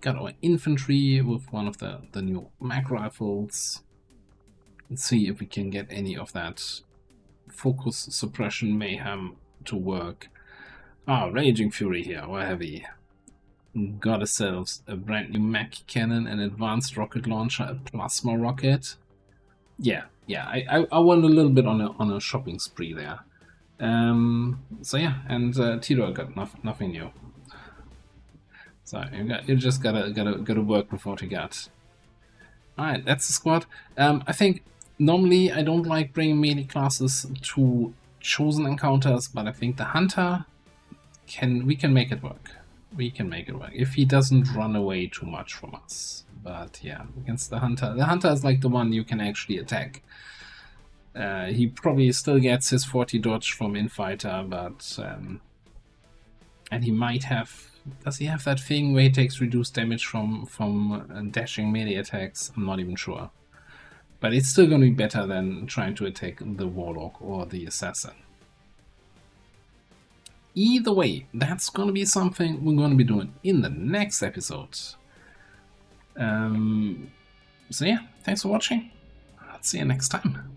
Got our infantry with one of the new mag rifles. Let's see if we can get any of that focus suppression mayhem to work. Raging Fury here, we're heavy. Got ourselves a brand new mag cannon, an advanced rocket launcher, a plasma rocket. Yeah, I went a little bit on a shopping spree there. So yeah, and Tiro got nothing new. So you just gotta work with what you got. Alright, that's the squad. I think normally I don't like bringing melee classes to chosen encounters, but I think the hunter we can make it work. We can make it work if he doesn't run away too much from us. But yeah, against the hunter is like the one you can actually attack. He probably still gets his 40 dodge from Infighter, but and he might have. Does he have that thing where he takes reduced damage from dashing melee attacks? I'm not even sure. But it's still going to be better than trying to attack the Warlock or the Assassin. Either way, that's going to be something we're going to be doing in the next episode. So yeah, thanks for watching. I'll see you next time.